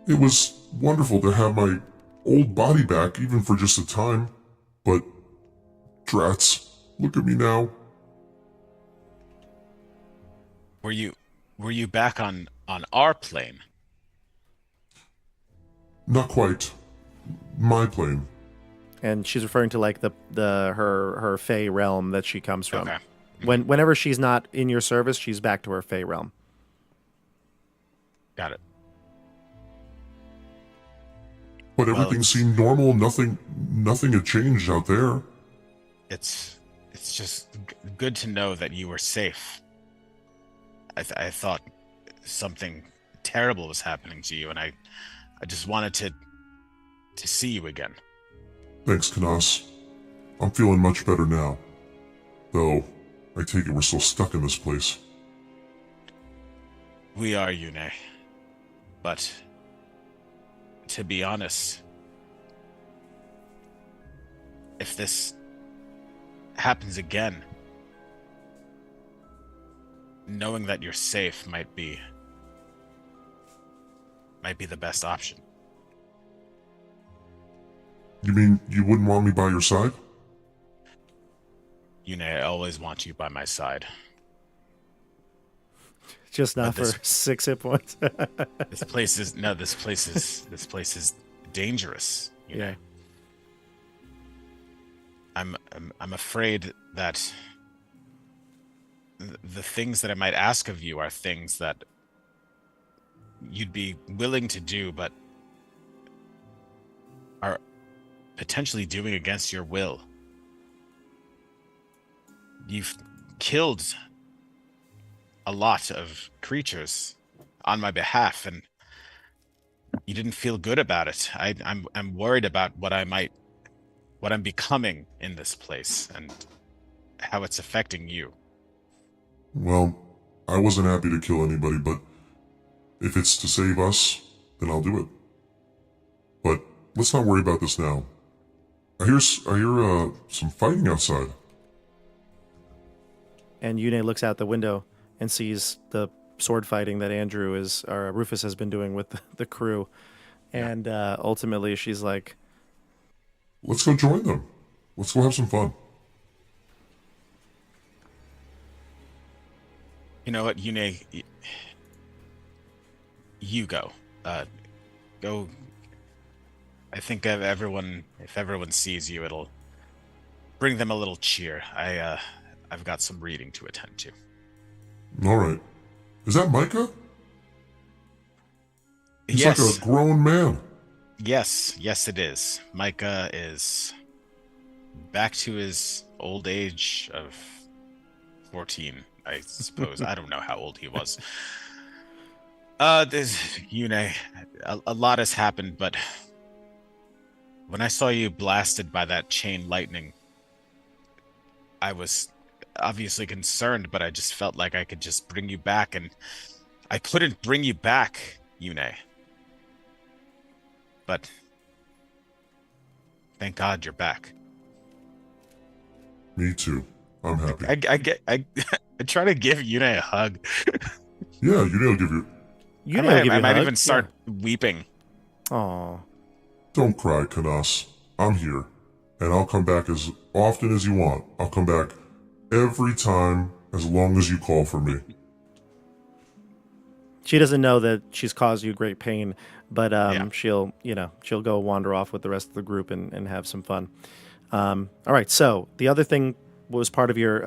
It was wonderful to have my old body back, even for just a time. But, drats, look at me now. Were you back on our plane? Not quite. My plane. And she's referring to like her Fey realm that she comes from. Okay. Whenever she's not in your service, she's back to her Fey realm. Got it. But everything seemed normal. Nothing had changed out there. it's just good to know that you were safe. I thought something terrible was happening to you, and I just wanted to see you again. Thanks, Canas. I'm feeling much better now. Though, I take it we're still stuck in this place. We are, Yune. But, to be honest, if this happens again, knowing that you're safe might be the best option. You mean you wouldn't want me by your side? Yune, I always want you by my side. Just not for 6 hit points. This place is dangerous. Yeah. I'm afraid that the things that I might ask of you are things that you'd be willing to do, but are potentially doing against your will. You've killed a lot of creatures on my behalf, and you didn't feel good about it. I'm worried about what I'm becoming in this place and how it's affecting you. Well, I wasn't happy to kill anybody, but if it's to save us, then I'll do it. But let's not worry about this now. I hear some fighting outside. And Yune looks out the window and sees the sword fighting that Rufus has been doing with the crew. And ultimately she's like, let's go join them. Let's go have some fun. You know what, Yune, you go. Go. I think if everyone sees you, it'll bring them a little cheer. I've got some reading to attend to. All right. Is that Micah? He's Yes. like a grown man. Yes, it is. Micah is back to his old age of 14, I suppose. I don't know how old he was. Yune, a lot has happened, but when I saw you blasted by that chain lightning, I was obviously concerned, but I just felt like I could just bring you back, and I couldn't bring you back, Yune. But thank God you're back. Me too. I'm happy. I try to give Yune a hug. Yeah, I'll give you. I might even start weeping. "Aw, Don't cry, Canas. I'm here. And I'll come back as often as you want. I'll come back every time as long as you call for me." She doesn't know that she's caused you great pain, but she'll go wander off with the rest of the group and have some fun. All right. So the other thing was part of your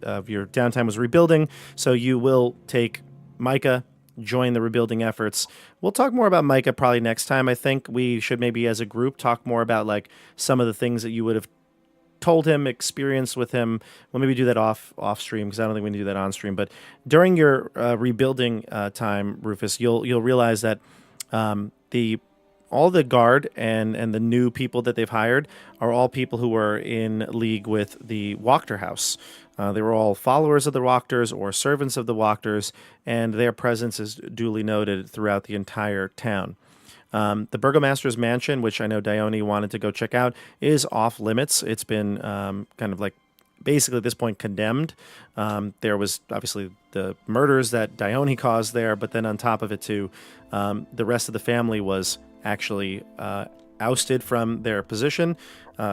downtime was rebuilding. So you will take Micah, join the rebuilding efforts. We'll talk more about Micah probably next time. I think we should maybe as a group talk more about like some of the things that you would have told him, experienced with him. We'll maybe do that off stream because I don't think we need to do that on stream. But during your rebuilding time, Rufus, you'll realize that all the guard and the new people that they've hired are all people who were in league with the Wachter house. They were all followers of the Wachters or servants of the Wachters, and their presence is duly noted throughout the entire town. The Burgomaster's mansion, which I know Dione wanted to go check out, is off limits. It's been kind of like basically at this point condemned. There was obviously the murders that Dione caused there, but then on top of it too, the rest of the family was actually ousted from their position.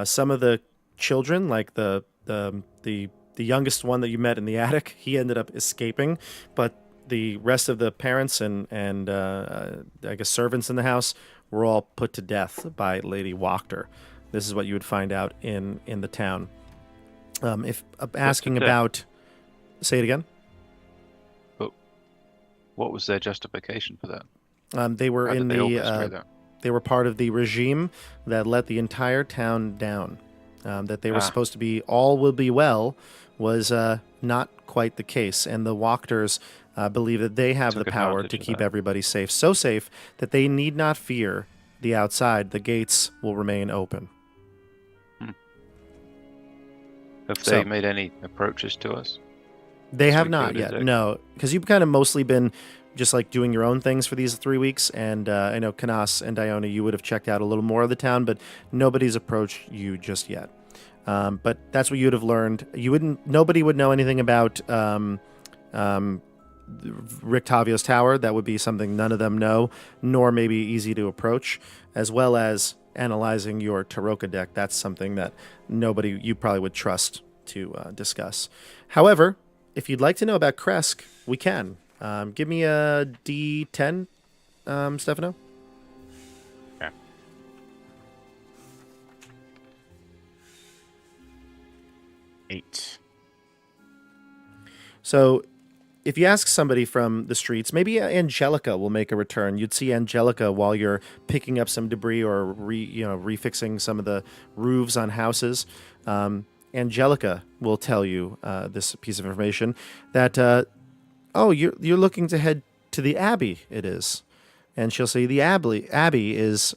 Some of the children, like the youngest one that you met in the attic, he ended up escaping, but the rest of the parents and I guess servants in the house were all put to death by Lady Wachter. This is what you would find out in the town. If asking about, say it again. But what was their justification for that? They were How did they orchestrate that? they were part of the regime that let the entire town down. that they were supposed to be all will be well was not quite the case. And the Wachters believe that they have the Took power advantage to of keep that. everybody safe. So safe that they need not fear the outside. The gates will remain open. Have So- they made any approaches to us? They have Sweet not Buddha yet, deck. no, because you've kind of mostly been just like doing your own things for these 3 weeks, and I know Canas and Dione, you would have checked out a little more of the town, but nobody's approached you just yet. But that's what you would have learned. Nobody would know anything about Rictavio's tower. That would be something none of them know, nor maybe easy to approach, as well as analyzing your Taroka deck. That's something that nobody you probably would trust to discuss. However, if you'd like to know about Kresk, we can. Give me a D10, Stefano. Okay. Eight. So if you ask somebody from the streets, maybe Angelica will make a return. You'd see Angelica while you're picking up some debris or refixing some of the roofs on houses. Angelica will tell you this piece of information that you're looking to head to the Abbey. It is, and she'll say the Abbey is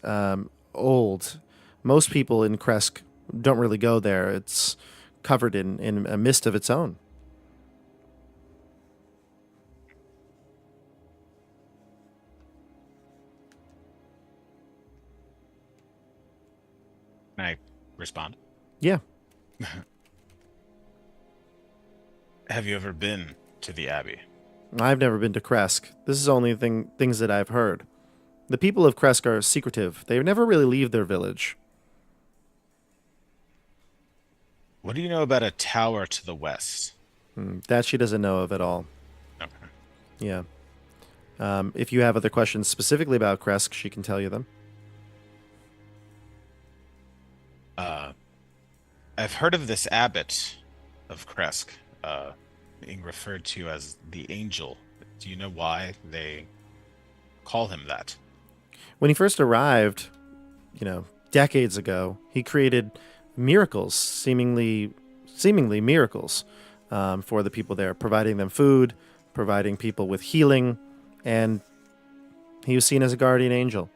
old. Most people in Kresk don't really go there. It's covered in a mist of its own. Can I respond? Yeah. Have you ever been to the Abbey? I've never been to Kresk. This is only things that I've heard. The people of Kresk are secretive. They never really leave their village. What do you know about a tower to the west? That she doesn't know of at all. Okay. Yeah. If you have other questions specifically about Kresk, she can tell you them. I've heard of this abbot of Kresk being referred to as the Angel. Do you know why they call him that? When he first arrived, decades ago, he created miracles, seemingly miracles, for the people there, providing them food, providing people with healing, and he was seen as a guardian angel.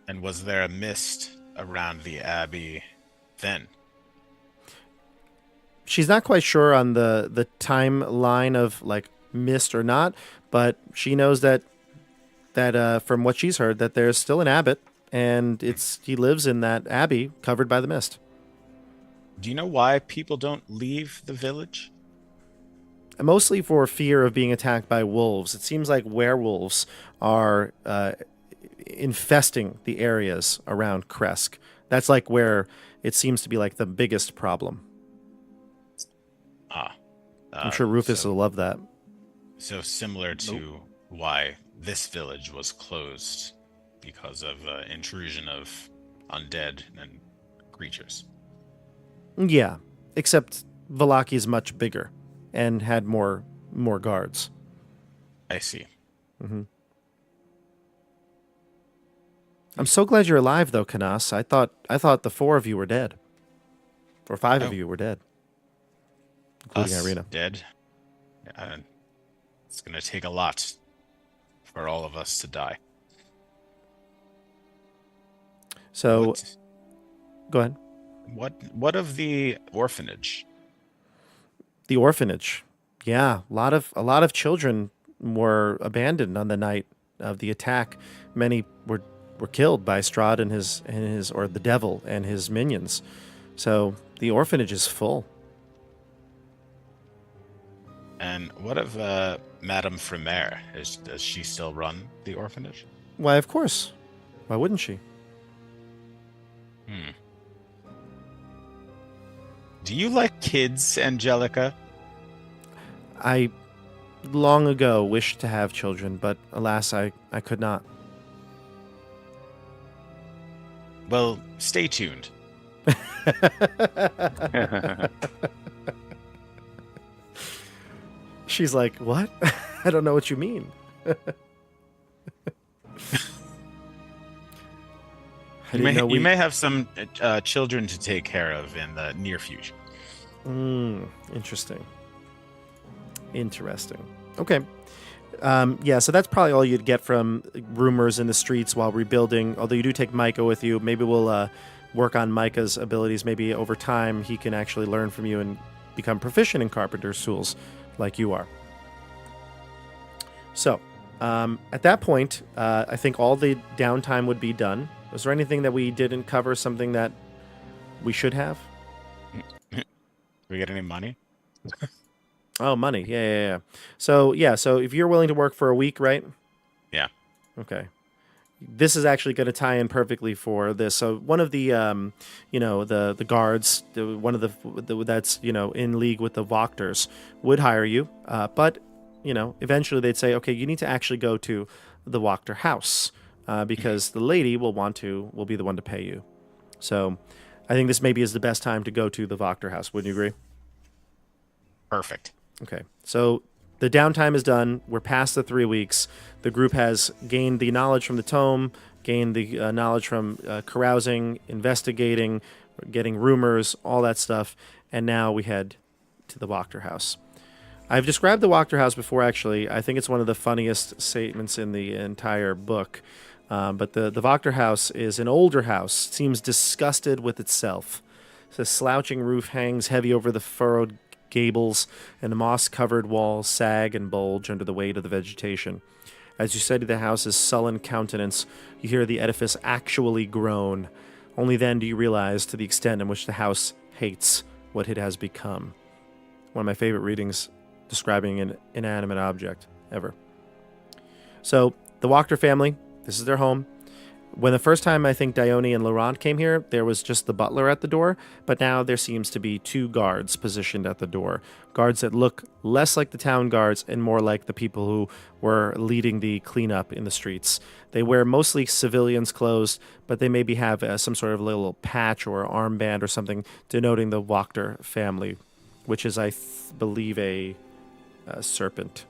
And was there a mist around the Abbey then? She's not quite sure on the timeline of like mist or not, but she knows that from what she's heard that there's still an abbot, and he lives in that abbey covered by the mist. Do you know why people don't leave the village? Mostly for fear of being attacked by wolves. It seems like werewolves are infesting the areas around Kresk. That's like where it seems to be like the biggest problem. I'm sure Rufus will love that. So similar to why this village was closed because of intrusion of undead and creatures. Yeah, except Vallaki is much bigger and had more guards. I see. Mm-hmm. I'm so glad you're alive, though, Canas. I thought the 4 of you were dead, or 5 of you were dead, including Us Irina. dead. It's going to take a lot for all of us to die. So, go ahead. What of the orphanage? The orphanage. Yeah, a lot of children were abandoned on the night of the attack. Many were killed by Strahd and his or the devil and his minions. So the orphanage is full. And what of Madame Fremere? Does she still run the orphanage? Why, of course. Why wouldn't she? Do you like kids, Angelica? I long ago wished to have children, but alas, I could not. Well, stay tuned. She's like, what? I don't know what you mean. I didn't know You may have some children to take care of in the near future. Interesting. Interesting. Okay. Yeah, so that's probably all you'd get from rumors in the streets while rebuilding. Although you do take Micah with you. Maybe we'll work on Micah's abilities. Maybe over time he can actually learn from you and become proficient in carpenter's tools like you are. So, at that point, I think all the downtime would be done. Was there anything that we didn't cover, something that we should have? We get any money? Oh, money. Yeah. So if you're willing to work for a week, right? Yeah. Okay. This is actually going to tie in perfectly for this. So one of the, the guards, one of the that's, in league with the Wachters would hire you. But, eventually they'd say, okay, you need to actually go to the Wachter house because the lady will be the one to pay you. So I think this maybe is the best time to go to the Wachter house. Wouldn't you agree? Perfect. Okay, so the downtime is done. We're past the 3 weeks. The group has gained the knowledge from the Tome, gained the knowledge from carousing, investigating, getting rumors, all that stuff, and now we head to the Wachter house. I've described the Wachter house before, actually. I think it's one of the funniest statements in the entire book. But the Wachter house is an older house, seems disgusted with itself. The slouching roof hangs heavy over the furrowed gables, and the moss-covered walls sag and bulge under the weight of the vegetation. As you study the house's sullen countenance, you hear the edifice actually groan. Only then do you realize to the extent in which the house hates what it has become. One of my favorite readings describing an inanimate object ever. So, the Wachter family, this is their home. When the first time I think Dione and Laurent came here, there was just the butler at the door, but now there seems to be 2 guards positioned at the door. Guards that look less like the town guards and more like the people who were leading the cleanup in the streets. They wear mostly civilians' clothes, but they maybe have some sort of little patch or armband or something denoting the Wachter family, which is, I believe, a serpent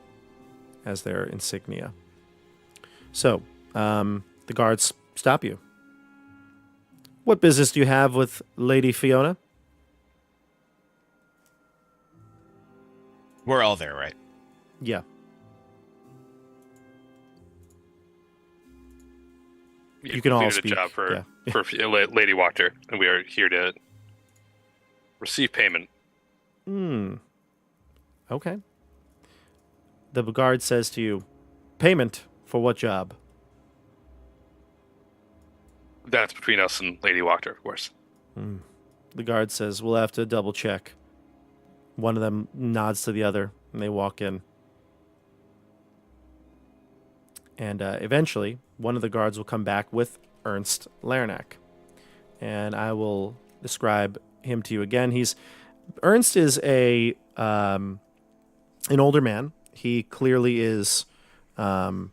as their insignia. So, the guards stop you. What business do you have with Lady Fiona? We're all there, right? Yeah. You can all completed speak. a job for Yeah. for Lady Wachter, and we are here to receive payment. Okay. The guard says to you, payment for what job? That's between us and Lady Wachter, of course. The guard says, we'll have to double check. One of them nods to the other, and they walk in. And eventually, one of the guards will come back with Ernst Lernack. And I will describe him to you again. Ernst is an older man. He clearly is, like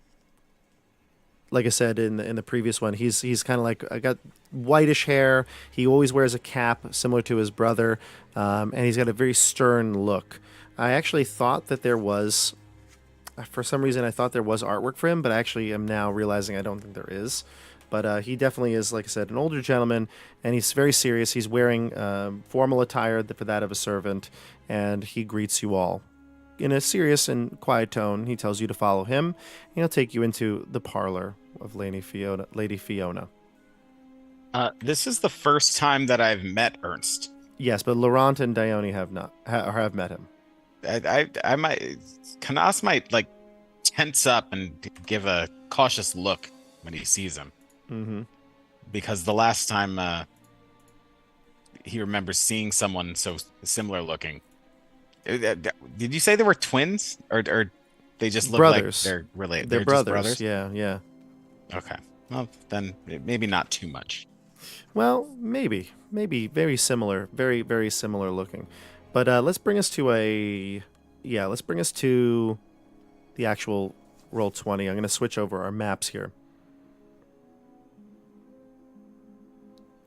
I said in the previous one, he's kind of like, I got whitish hair. He always wears a cap similar to his brother, and he's got a very stern look. I actually thought that there was, for some reason, I thought there was artwork for him, but I actually am now realizing I don't think there is. But he definitely is, like I said, an older gentleman, and he's very serious. He's wearing formal attire for that of a servant, and he greets you all in a serious and quiet tone. He tells you to follow him, and he'll take you into the parlor of Lady Fiona. This is the first time that I've met Ernst. Yes, but Laurent and Dione have not have met him. I might, Canas might like tense up and give a cautious look when he sees him. Mm-hmm. Because the last time he remembers seeing someone so similar looking. Did you say they were twins, or they just look brothers. Like they're related? They're just brothers. Yeah. Okay. Well, then maybe not too much. Well, maybe very similar, very very similar looking. But let's bring us to the actual Roll20. I'm going to switch over our maps here.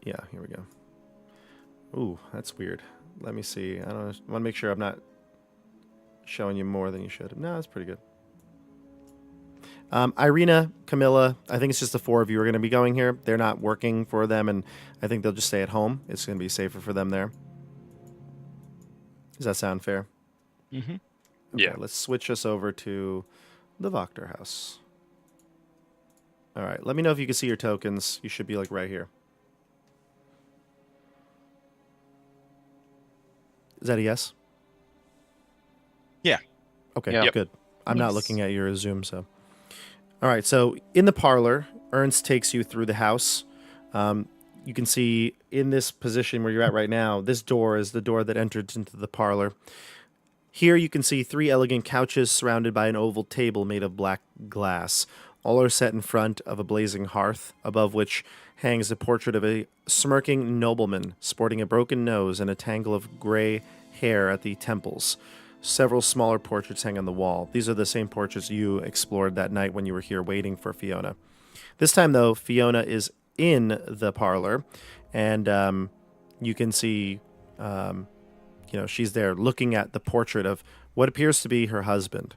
Yeah, here we go. Ooh, that's weird. Let me see. I want to make sure I'm not showing you more than you should. No, that's pretty good. Irina, Camilla, I think it's just the four of you are going to be going here. They're not working for them, and I think they'll just stay at home. It's going to be safer for them there. Does that sound fair? Mm-hmm. Okay, Yeah. let's switch us over to the Wachter house. All right, let me know if you can see your tokens. You should be like right here. Is that a yes? Yeah. Okay, Yeah. Yep. good. I'm not Yes. looking at your Zoom, so. All right, so in the parlor, Ernst takes you through the house. You can see in this position where you're at right now, this door is the door that entered into the parlor. Here you can see 3 elegant couches surrounded by an oval table made of black glass. All are set in front of a blazing hearth, above which hangs a portrait of a smirking nobleman sporting a broken nose and a tangle of gray hair at the temples. Several smaller portraits hang on the wall. These are the same portraits you explored that night when you were here waiting for Fiona. This time, though, Fiona is in the parlor, and you can see, she's there looking at the portrait of what appears to be her husband.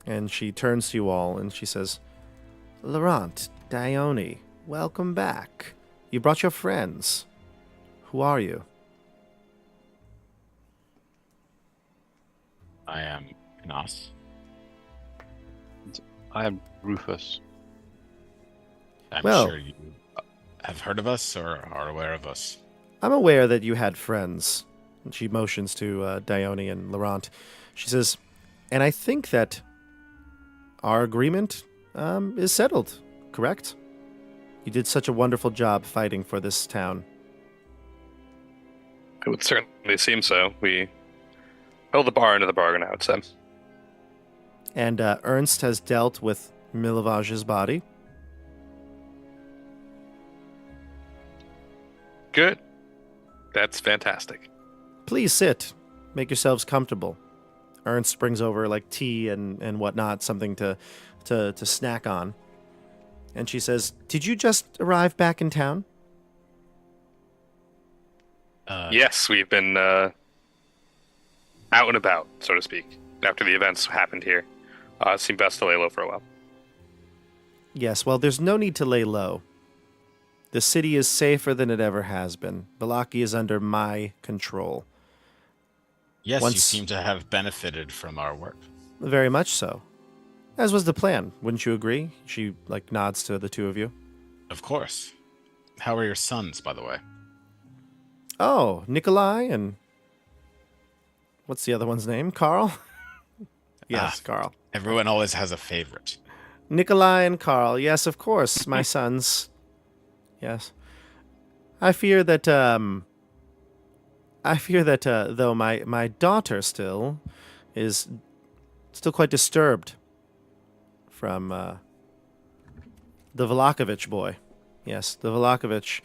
And she turns to you all and she says, Laurent, Dione, welcome back. You brought your friends. Who are you? I am Canas. I am Rufus. I'm Well- sure you have heard of us or are aware of us. I'm aware that you had friends. And she motions to Dione and Laurent. She says, and I think that our agreement is settled, correct? You did such a wonderful job fighting for this town. It would certainly seem so. We held the bar into the bargain, I would say. And Ernst has dealt with Milivage's body. Good. That's fantastic. Please sit. Make yourselves comfortable. Ernst brings over like tea and whatnot, something to snack on. And she says, did you just arrive back in town? Yes, we've been out and about, so to speak, after the events happened here. It seemed best to lay low for a while. Yes, well, there's no need to lay low. The city is safer than it ever has been. Vallaki is under my control. Yes, you Once- seem to have benefited from our work. Very much so. As was the plan, wouldn't you agree? She nods to the two of you. Of course. How are your sons, by the way? Oh, Nikolai and what's the other one's name? Carl? Yes, Carl. Everyone always has a favorite. Nikolai and Carl. Yes, of course, my sons. Yes. I fear that though my daughter is still quite disturbed from the Vllakovich boy. Yes, the Vllakovich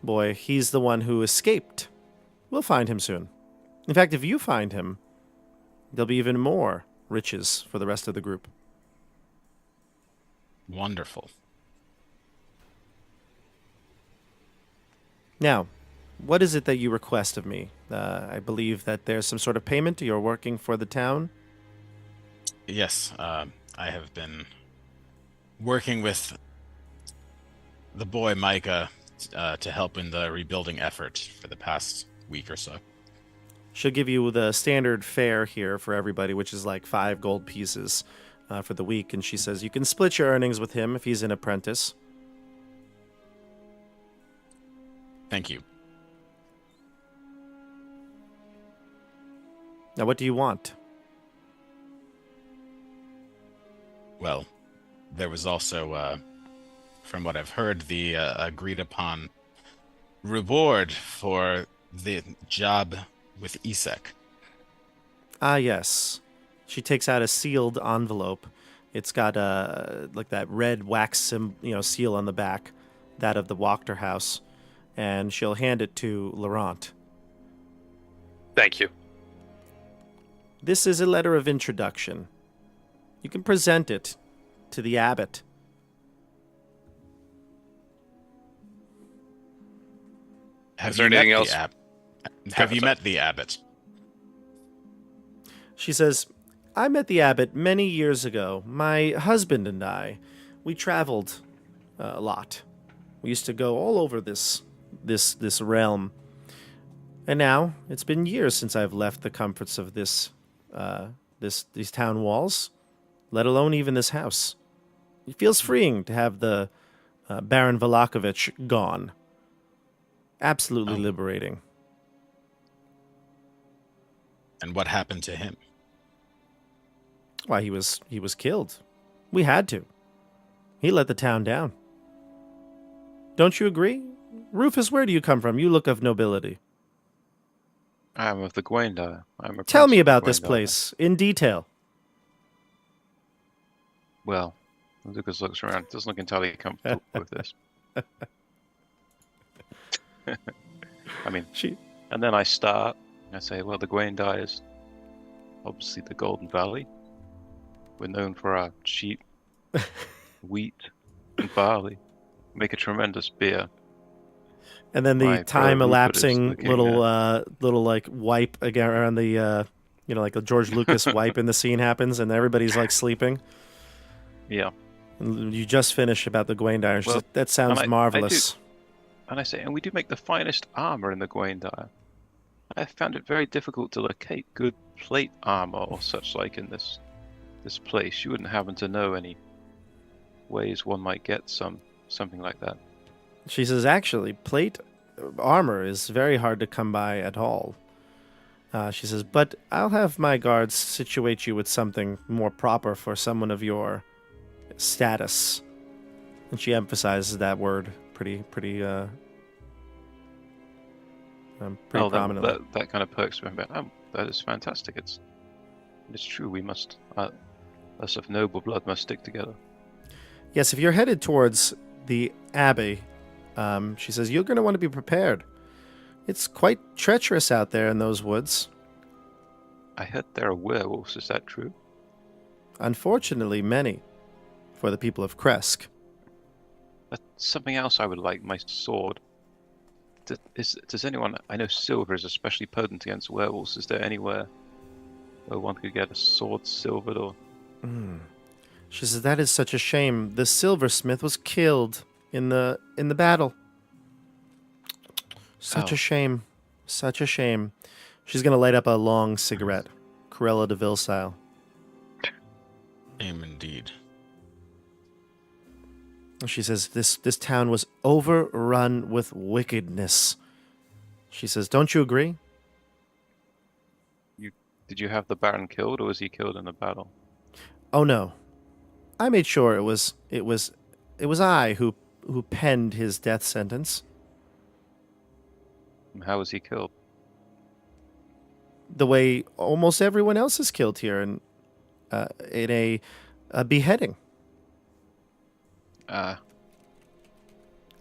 boy. He's the one who escaped. We'll find him soon. In fact, if you find him, there'll be even more riches for the rest of the group. Wonderful. Now, what is it that you request of me? I believe that there's some sort of payment. You're working for the town. Yes, I have been working with the boy Micah to help in the rebuilding effort for the past week or so. She'll give you the standard fare here for everybody, which is like 5 gold pieces for the week. And she says you can split your earnings with him if he's an apprentice. Thank you. Now, what do you want? Well, there was also, from what I've heard, the agreed upon reward for the job with Isek. Ah, yes. She takes out a sealed envelope. It's got like that red wax seal on the back, that of the Wachter house, and she'll hand it to Laurent. Thank you. This is a letter of introduction. You can present it to the abbot. Have Is there you met anything the else? Have you sorry. met the abbot? She says, I met the abbot many years ago. My husband and I, we traveled a lot. We used to go all over this realm. And now it's been years since I've left the comforts of these town walls, let alone even this house. It feels freeing to have the Baron Vallaki gone. Absolutely liberating. And what happened to him? Why, he was killed. We had to. He let the town down. Don't you agree? Rufus, where do you come from? You look of nobility. I am of the Gwaindire. I'm a Tell me prince of the about this Gwaindire. place in detail. Well, Lucas looks around. Doesn't look entirely comfortable with this. I mean, and then I start. I say, well, the Gwaindire is obviously the Golden Valley. We're known for our sheep, wheat, and barley. Make a tremendous beer. And then the My time brother Rupert is elapsing looking little like wipe again around the like a George Lucas wipe in the scene happens, and everybody's like sleeping. Yeah. And you just finished about the Gwaindire. She Well, said, that sounds and I marvelous. And I say, and we do make the finest armor in the Gwaindire. I found it very difficult to locate good plate armor or such like in this place. You wouldn't happen to know any ways one might get something like that. She says, actually, plate armor is very hard to come by at all. She says, but I'll have my guards situate you with something more proper for someone of your status. And she emphasizes that word pretty prominently. That kind of perks me about. Oh, that is fantastic. It's true. We must, us of noble blood, must stick together. Yes, if you're headed towards the abbey, she says, you're going to want to be prepared. It's quite treacherous out there in those woods. I heard there are werewolves. Is that true? Unfortunately, many. For the people of Kresk. But something else I would like, my sword. Does anyone... I know silver is especially potent against werewolves. Is there anywhere where one could get a sword silvered or... She says, that is such a shame. The silversmith was killed in the battle. Such a shame. Such a shame. She's going to light up a long cigarette. Corella de Vil style. Shame indeed. She says, this town was overrun with wickedness. She says, don't you agree? Did you have the Baron killed, or was he killed in the battle? Oh no. I made sure it was I who penned his death sentence. And how was he killed? The way almost everyone else is killed here in a beheading.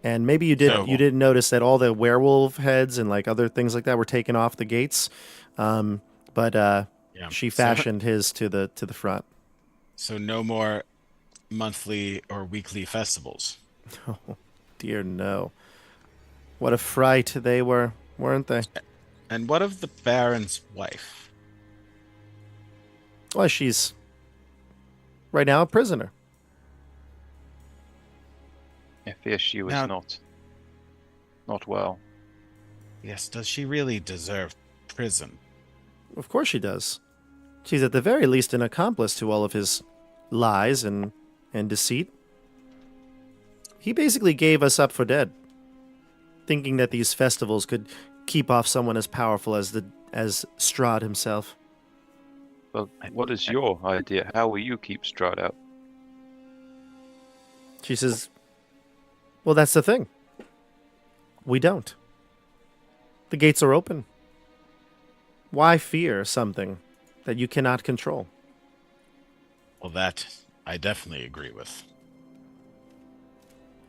And maybe you didn't notice that all the werewolf heads and like other things like that were taken off the gates. But she fashioned his to the front. So no more monthly or weekly festivals. Oh dear no. What a fright they were, weren't they? And what of the Baron's wife? Well, she's right now a prisoner. I fear she was not well. Yes, does she really deserve prison? Of course she does. She's at the very least an accomplice to all of his lies and deceit. He basically gave us up for dead, thinking that these festivals could keep off someone as powerful as Strahd himself. Well, what is your idea? How will you keep Strahd out? She says, well, that's the thing. We don't. The gates are open. Why fear something that you cannot control? Well, that I definitely agree with.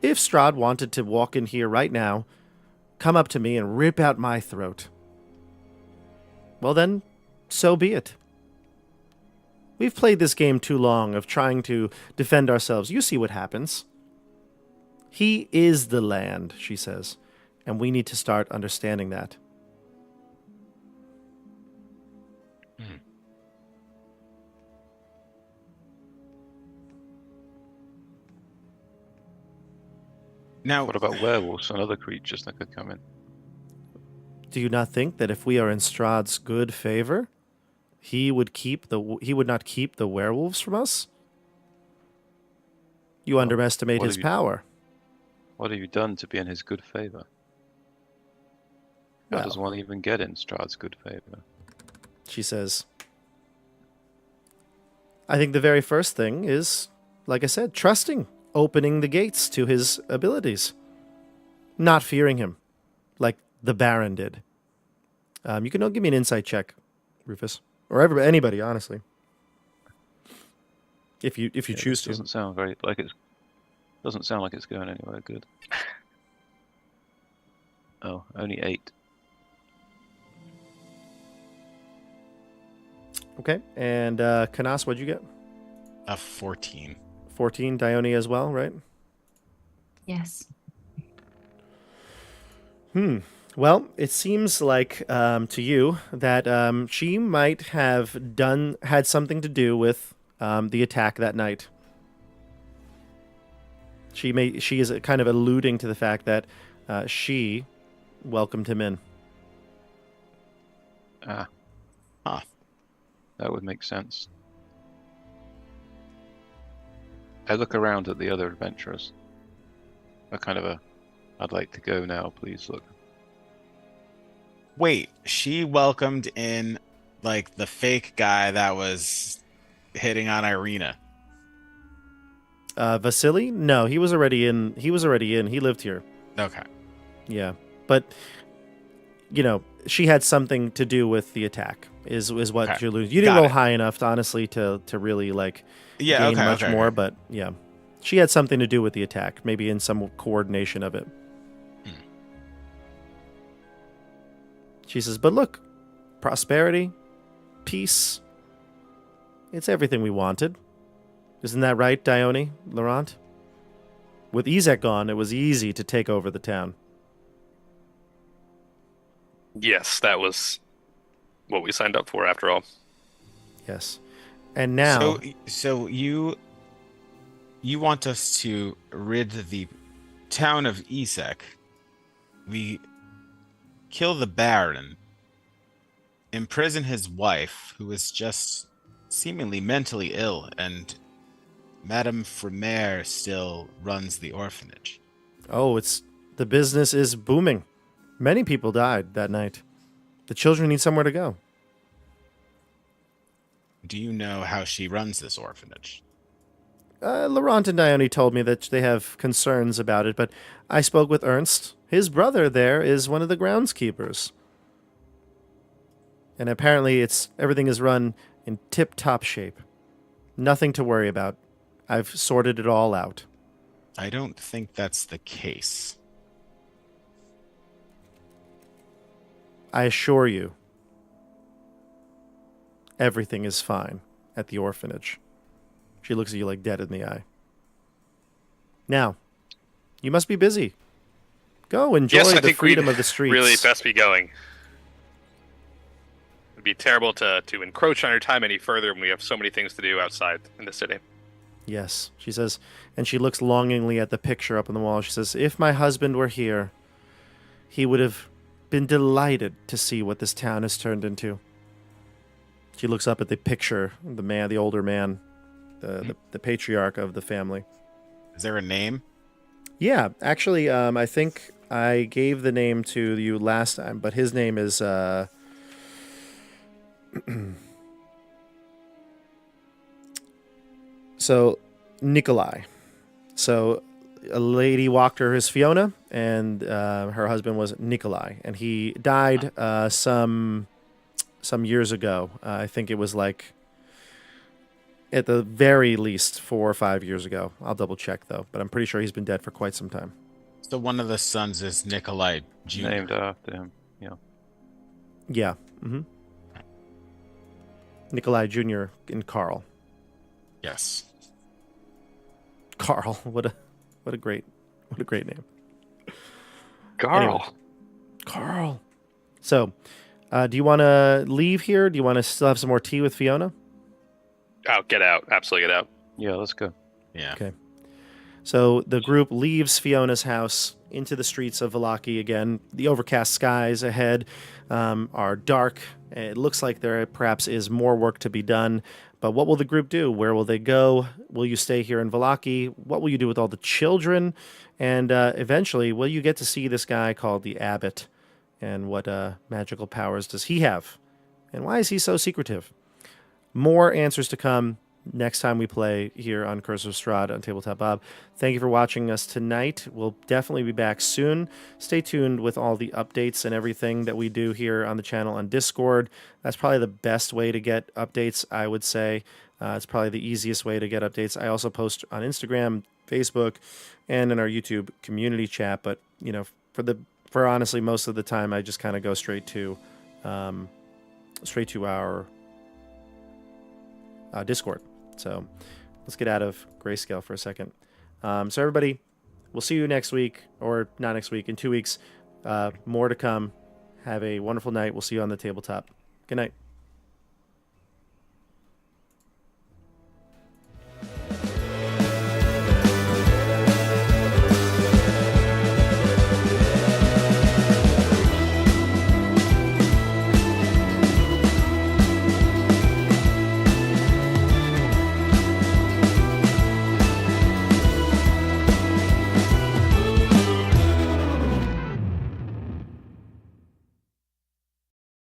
If Strahd wanted to walk in here right now, come up to me and rip out my throat, well then, so be it. We've played this game too long of trying to defend ourselves. You see what happens. He is the land, she says, and we need to start understanding that. Now, What about werewolves and other creatures that could come in? Do you not think that if we are in Strahd's good favor, he would not keep the werewolves from us? You underestimate what his have you- power. What have you done to be in his good favor? How does Well, one even get in Strahd's good favor? she says, I think the very first thing is, like I said, trusting, opening the gates to his abilities, not fearing him, like the Baron did. You can give me an insight check, Rufus, or anybody, honestly, if you choose to. Doesn't sound like it's going anywhere good. Oh, only 8. Okay, and Canas, what'd you get? a 14. 14, Dione as well, right? Yes. Well, it seems like to you that she might have had something to do with the attack that night. She is kind of alluding to the fact that she welcomed him in. Ah. Huh. That would make sense. I look around at the other adventurers. I'd like to go now, please look. Wait, she welcomed in like the fake guy that was hitting on Irina. Vasily? No, he was already in. He lived here. Okay. Yeah, but she had something to do with the attack. Is what Okay. you lose. You didn't Got roll it. high enough, honestly, to really Yeah, gain okay, much okay, more. okay. But yeah, she had something to do with the attack, maybe in some coordination of it. She says, "But look, prosperity, peace. It's everything we wanted. Isn't that right, Dione, Laurent? With Ezek gone, it was easy to take over the town." Yes, that was what we signed up for after all. Yes. And now, So you want us to rid the town of Ezek. We kill the Baron, imprison his wife, who is just seemingly mentally ill, and Madame Fremer still runs the orphanage. the business is booming. Many people died that night. The children need somewhere to go. Do you know how she runs this orphanage? Laurent and Dione told me that they have concerns about it, but I spoke with Ernst. His brother there is one of the groundskeepers. And apparently everything is run in tip-top shape. Nothing to worry about. I've sorted it all out. I don't think that's the case. I assure you, everything is fine at the orphanage. She looks at you like dead in the eye. Now, you must be busy. Go enjoy Yes, I the think freedom we'd of the streets. really best be going. It'd be terrible to encroach on your time any further when we have so many things to do outside in the city. Yes, she says, and she looks longingly at the picture up on the wall. She says, if my husband were here, he would have been delighted to see what this town has turned into. She looks up at the picture, the older man, the patriarch of the family. Is there a name? Yeah, actually, I think I gave the name to you last time, but his name is so Nikolai. So a lady Wachter is Fiona, and her husband was Nikolai, and he died some years ago. I think it was like at the very least 4 or 5 years ago. I'll double check though, but I'm pretty sure he's been dead for quite some time. So one of the sons is Nikolai Jr. Named after him. Yeah. Yeah. Mm-hmm. Nikolai Jr. and Carl. Yes. Carl, what a great name. Carl. Anyway. Carl. So, do you want to leave here? Do you want to still have some more tea with Fiona? Oh, get out. Absolutely get out. Yeah, let's go. Yeah. Okay. So the group leaves Fiona's house into the streets of Vallaki again. The overcast skies ahead are dark. It looks like there perhaps is more work to be done. But what will the group do? Where will they go? Will you stay here in Vallaki? What will you do with all the children? And eventually, will you get to see this guy called the Abbot? And what magical powers does he have? And why is he so secretive? More answers to come next time we play here on Curse of Strahd on Tabletop Bob. Thank you for watching us tonight. We'll definitely be back soon. Stay tuned with all the updates and everything that we do here on the channel on Discord. That's probably the best way to get updates, I would say. It's probably the easiest way to get updates. I also post on Instagram, Facebook, and in our YouTube community chat. But, you know, for honestly most of the time, I just kind of go straight to our Discord. So let's get out of Grayscale for a second. So everybody, we'll see you next week, or not next week, in 2 weeks. More to come. Have a wonderful night. We'll see you on the tabletop. Good night.